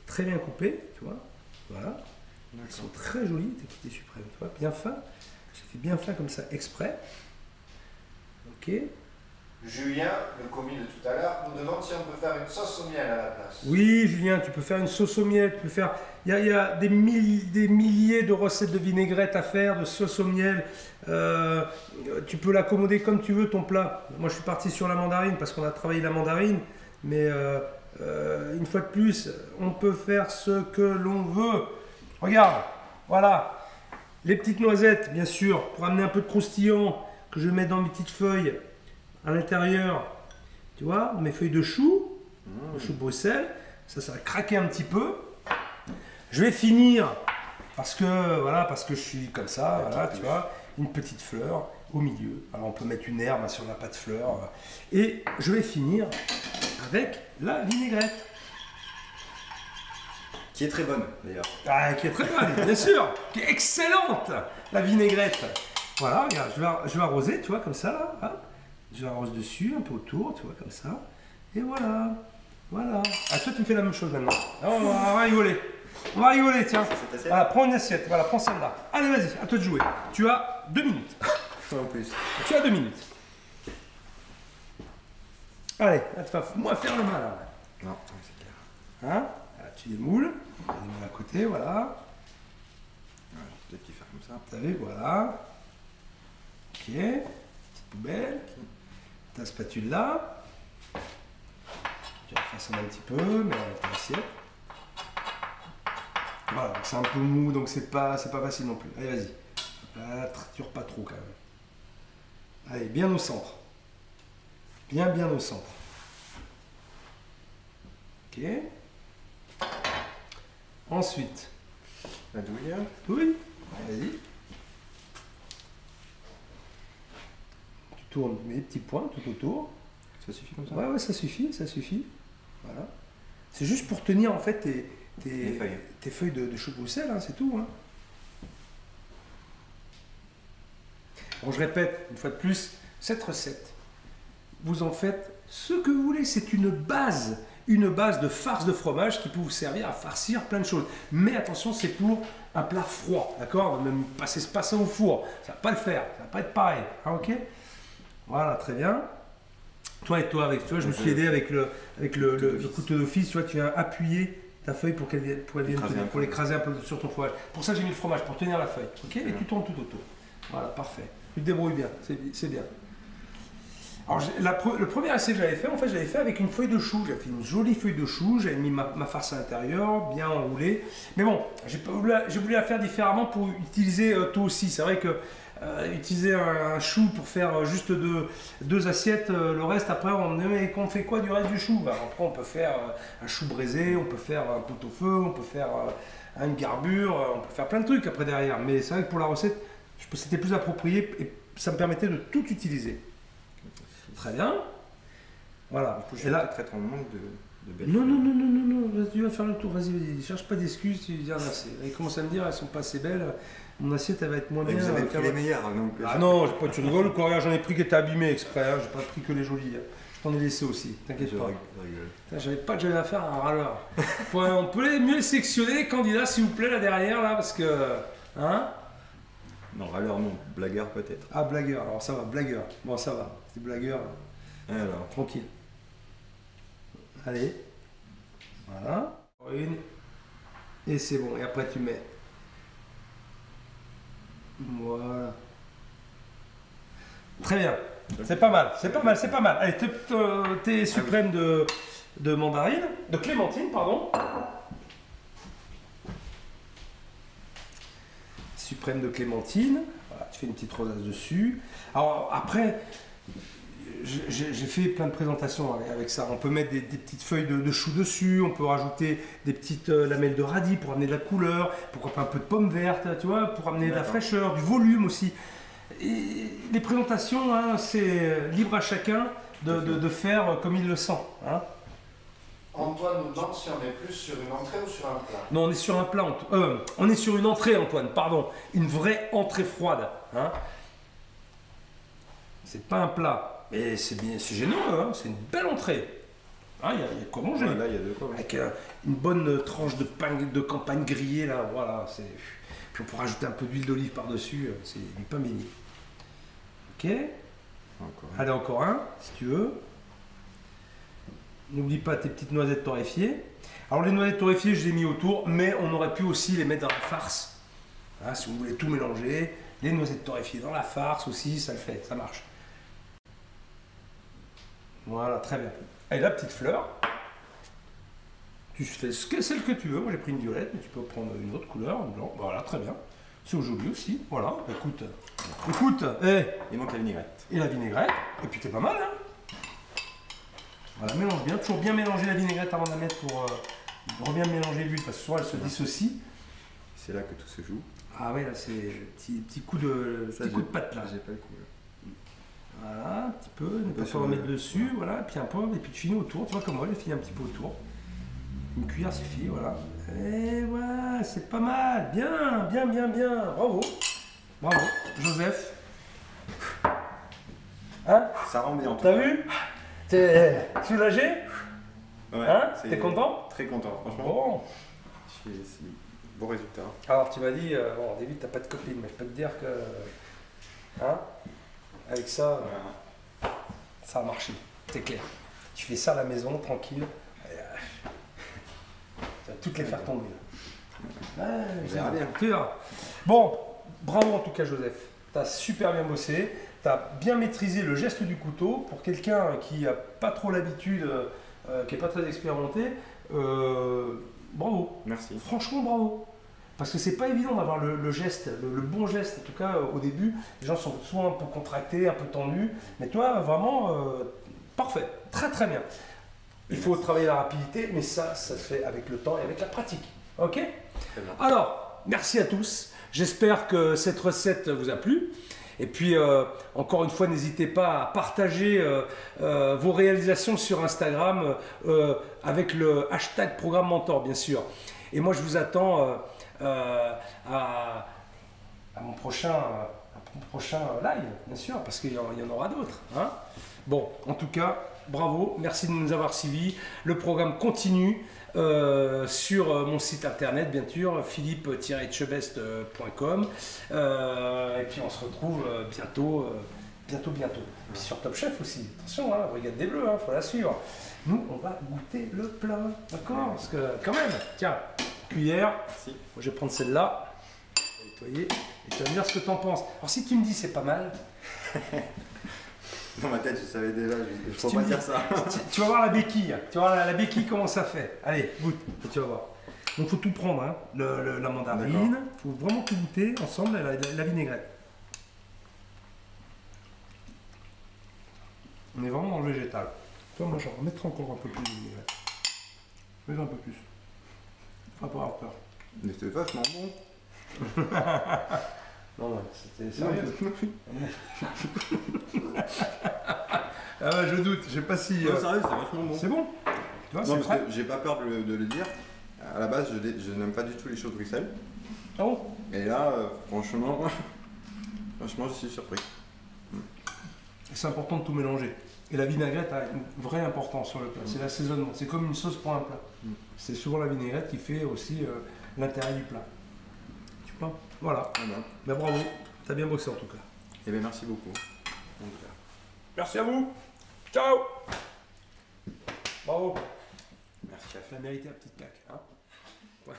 Speaker 1: Très bien coupés, tu vois. Voilà. Ils sont très jolis, tes petits suprêmes, tu vois, bien fins. J'ai fait bien fin comme ça, exprès. Ok.
Speaker 3: Julien, le commis de tout à l'heure, nous demande si on peut faire une sauce au miel à la place.
Speaker 1: Oui, Julien, tu peux faire une sauce au miel. Tu peux faire. Il y a des milliers de recettes de vinaigrette à faire, de sauce au miel. Tu peux l'accommoder comme tu veux ton plat. Moi, je suis parti sur la mandarine parce qu'on a travaillé la mandarine. Mais une fois de plus, on peut faire ce que l'on veut. Regarde, voilà. Les petites noisettes, bien sûr, pour amener un peu de croustillant, que je vais mettre dans mes petites feuilles à l'intérieur. Tu vois, mes feuilles de chou, de chou de Bruxelles. Ça va craquer un petit peu. Je vais finir, parce que je suis comme ça, voilà, tu vois, une petite fleur au milieu. Alors on peut mettre une herbe si on n'a pas de fleurs. Et je vais finir avec la vinaigrette.
Speaker 2: Qui est très bonne, d'ailleurs.
Speaker 1: Ah, qui est très bonne, bien sûr. Qui est excellente, la vinaigrette. Voilà, regarde, je vais arroser, tu vois, comme ça, là. Hein. Je arrose dessus, un peu autour, tu vois, comme ça. Et voilà. Voilà. Ah, toi, tu me fais la même chose maintenant. Ah, on va rigoler. On va rigoler, tiens. Voilà, prends une assiette. Voilà, prends celle-là. Allez, vas-y, à toi de jouer. Tu as 2 minutes.
Speaker 2: En plus.
Speaker 1: Tu as 2 minutes. Allez, là, tu vas moi faire le mal. Là.
Speaker 2: Non, c'est clair.
Speaker 1: Hein? Là, tu démoules. Tu démoules à côté, voilà.
Speaker 2: Ouais, peut-être qu'il faire comme ça.
Speaker 1: T'as vu, voilà. Ok. Petite poubelle. Ta spatule là. Tu vas façonner un petit peu, mais avec ton assiette. Voilà, c'est un peu mou, donc c'est pas facile non plus. Allez, vas-y. Là, triture pas trop quand même. Allez, bien au centre. Bien au centre. Ok. Ensuite.
Speaker 2: La douille.
Speaker 1: Oui. Vas-y. Tu tournes mes petits points tout autour.
Speaker 2: Ça suffit comme ça?
Speaker 1: Ouais, ça suffit. Voilà. C'est juste pour tenir en fait tes feuilles de chou de Bruxelles, hein, c'est tout. Hein. Bon, je répète une fois de plus, cette recette, vous en faites ce que vous voulez. C'est une base de farce de fromage qui peut vous servir à farcir plein de choses. Mais attention, c'est pour un plat froid, d'accord? Même passer au four, ça va pas le faire, ça va pas être pareil. Hein, ok? Voilà, très bien. Toi, je me suis aidé avec le couteau d'office. Tu vois, tu viens appuyer ta feuille pour l'écraser un peu sur ton fromage. Pour ça, j'ai mis le fromage, pour tenir la feuille. Ok? Et tu tournes tout autour. Voilà, parfait. Tu te débrouilles bien, c'est bien. Alors, le premier essai que j'avais fait, en fait, j'avais fait avec une feuille de chou. J'avais fait une jolie feuille de chou, j'avais mis ma farce à l'intérieur, bien enroulée. Mais bon, j'ai voulu la faire différemment pour utiliser toi aussi. C'est vrai que utiliser un chou pour faire juste deux assiettes, le reste, après, on fait quoi du reste du chou? Bah, après, on peut faire un chou braisé, on peut faire un pot-au-feu, on peut faire une garbure, on peut faire plein de trucs après derrière. Mais c'est vrai que pour la recette, c'était plus approprié et ça me permettait de tout utiliser. Très bien. Voilà.
Speaker 2: Et là, peut-être en manque de belles.
Speaker 1: Non. Tu vas faire le tour. Vas-y. Cherche pas d'excuses. Tu dis, ils commencent à me dire, elles sont pas assez belles. Mon assiette, elle va être moins bien.
Speaker 2: Vous avez pris les meilleures. Donc,
Speaker 1: ah non, tu rigoles quoi? Regarde, j'en ai pris qui étaient abîmées exprès. Hein. J'ai pas pris que les jolies. Je t'en ai laissé aussi. T'inquiète pas. Je savais pas que j'avais affaire à un râleur. On peut mieux sectionner les candidats, s'il vous plaît, là derrière, là, parce que. Hein?
Speaker 2: Non, râleur non, blagueur peut-être.
Speaker 1: Ah, blagueur, alors ça va, blagueur. Bon, ça va, c'est blagueur.
Speaker 2: Alors.
Speaker 1: Tranquille. Allez. Voilà. Une. Et c'est bon. Et après, tu mets. Voilà. Très bien. C'est pas mal. C'est pas mal. C'est pas mal. Allez, thé suprême de mandarine. De clémentine, pardon. Suprême de clémentine. Voilà, tu fais une petite rosace dessus. Alors après, j'ai fait plein de présentations avec ça. On peut mettre des petites feuilles de chou dessus, on peut rajouter des petites lamelles de radis pour amener de la couleur, pourquoi pas un peu de pommes vertes, tu vois, pour amener de la fraîcheur, du volume aussi. Et les présentations, hein, c'est libre à chacun de faire comme il le sent. Hein.
Speaker 3: Antoine nous demande si on est plus sur une entrée ou sur un plat.
Speaker 1: Non, on est sur un plat, on est sur une entrée, Antoine, pardon. Une vraie entrée froide. Hein. C'est pas un plat, mais c'est généreux, hein. C'est une belle entrée. Hein, il y a quoi manger.
Speaker 2: Ouais, là, il y a de quoi. Ouais.
Speaker 1: Avec une bonne tranche de pain de campagne grillée, là, voilà. Puis on pourra rajouter un peu d'huile d'olive par-dessus, c'est du pain béni. Ok.
Speaker 2: Encore.
Speaker 1: Allez, encore un, si tu veux. N'oublie pas tes petites noisettes torréfiées. Alors les noisettes torréfiées, je les ai mis autour, mais on aurait pu aussi les mettre dans la farce. Hein, si vous voulez tout mélanger, les noisettes torréfiées dans la farce aussi, ça le fait, ça marche. Voilà, très bien. Et la petite fleur, tu fais celle que tu veux. Moi j'ai pris une violette, mais tu peux prendre une autre couleur, un blanc. Voilà, très bien. C'est joli aussi. Voilà, écoute,
Speaker 2: Il manque la vinaigrette.
Speaker 1: et la vinaigrette, et puis t'es pas mal, hein. Voilà, mélange bien, toujours bien mélanger la vinaigrette avant de la mettre pour bien mélanger l'huile, parce que souvent elle se dissocie.
Speaker 2: C'est là que tout se joue.
Speaker 1: Ah ouais, là c'est petit coup de pâte là.
Speaker 2: J'ai pas le coup là.
Speaker 1: Voilà, un petit peu, ne pas trop remettre dessus, voilà, et puis un peu, et puis tu finis autour, tu vois comme moi, je finis un petit peu autour. Une cuillère suffit, voilà. Et voilà, c'est pas mal, bien, bien, bien, bien, bravo. Bravo, Joseph. Hein?
Speaker 2: Ça rend bien en tout
Speaker 1: T'as
Speaker 2: cas.
Speaker 1: vu? T'es soulagé?
Speaker 2: Ouais,
Speaker 1: Hein?
Speaker 2: c'est-
Speaker 1: T'es content?
Speaker 2: Très content, franchement.
Speaker 1: Bon.
Speaker 2: C'est bon résultat.
Speaker 1: Alors tu m'as dit, bon, au début t'as pas de copine, mais je peux te dire que, hein, avec ça, ça a marché, c'est clair. Tu fais ça à la maison, tranquille, tu vas toutes les faire tomber. Ouais,
Speaker 2: On verra bien.
Speaker 1: tu verras. Bon, bravo en tout cas Joseph, t'as super bien bossé, t'as bien maîtrisé le geste du couteau. Pour quelqu'un qui n'a pas trop l'habitude, qui n'est pas très expérimenté, bravo.
Speaker 2: Merci.
Speaker 1: Franchement, bravo. Parce que c'est pas évident d'avoir le geste, le bon geste. En tout cas, au début, les gens sont souvent un peu contractés, un peu tendus. Mais toi, vraiment, parfait. Très, très bien. Il faut travailler la rapidité, mais ça se fait avec le temps et avec la pratique. Ok?
Speaker 2: Très bien.
Speaker 1: Alors, merci à tous. J'espère que cette recette vous a plu. Et puis, encore une fois, n'hésitez pas à partager vos réalisations sur Instagram avec le hashtag Programme Mentor, bien sûr. Et moi, je vous attends à mon prochain live, bien sûr, parce qu'il y en aura d'autres. Hein. Bon, en tout cas, bravo, merci de nous avoir suivis. Le programme continue sur mon site internet, bien sûr, philippe-etchebest.com. Et puis on se retrouve bientôt. Et puis sur Top Chef aussi, attention, hein, Brigade des Bleus, faut la suivre. Nous, on va goûter le plat, d'accord? Parce que quand même, tiens, cuillère,
Speaker 2: Merci.
Speaker 1: moi, je vais prendre celle-là, nettoyer, et tu vas me dire ce que tu en penses. Alors si tu me dis c'est pas mal,
Speaker 2: Dans ma tête, je savais déjà, je ne
Speaker 1: Si
Speaker 2: peux
Speaker 1: tu
Speaker 2: pas
Speaker 1: me
Speaker 2: dire
Speaker 1: dis-
Speaker 2: ça.
Speaker 1: tu vas voir la béquille, tu vas voir la béquille comment ça fait. Allez, goûte, et tu vas voir. Donc faut tout prendre, hein, la mandarine, il faut vraiment tout goûter ensemble, la vinaigrette. On est vraiment dans le végétal. Toi, moi, je vais remettre encore un peu plus de vinaigrette. Mets un peu plus. Faut pas avoir peur.
Speaker 2: Mais c'est vachement bon.
Speaker 1: Non, ouais, c'était sérieux. Ah ouais, je doute, je sais pas si...
Speaker 2: Non, sérieux, c'est vachement bon.
Speaker 1: c'est bon. Tu vois,
Speaker 2: Non,
Speaker 1: c'est
Speaker 2: parce
Speaker 1: frais.
Speaker 2: que j'ai pas peur de le dire. À la base, je n'aime pas du tout les choses Bruxelles.
Speaker 1: Ah bon?
Speaker 2: Et là, franchement, je suis surpris.
Speaker 1: C'est important de tout mélanger. Et la vinaigrette a une vraie importance sur le plat. C'est l'assaisonnement. C'est comme une sauce pour un plat. C'est souvent la vinaigrette qui fait aussi l'intérêt du plat. Tu vois? Voilà.
Speaker 2: Ah ben.
Speaker 1: Ben bravo. T'as bien bossé en tout cas.
Speaker 2: Eh bien, merci beaucoup. En tout cas.
Speaker 1: Merci à vous. Ciao. Bravo.
Speaker 2: Merci, chef.
Speaker 1: Tu as mérité la petite claque. Hein. Ouais.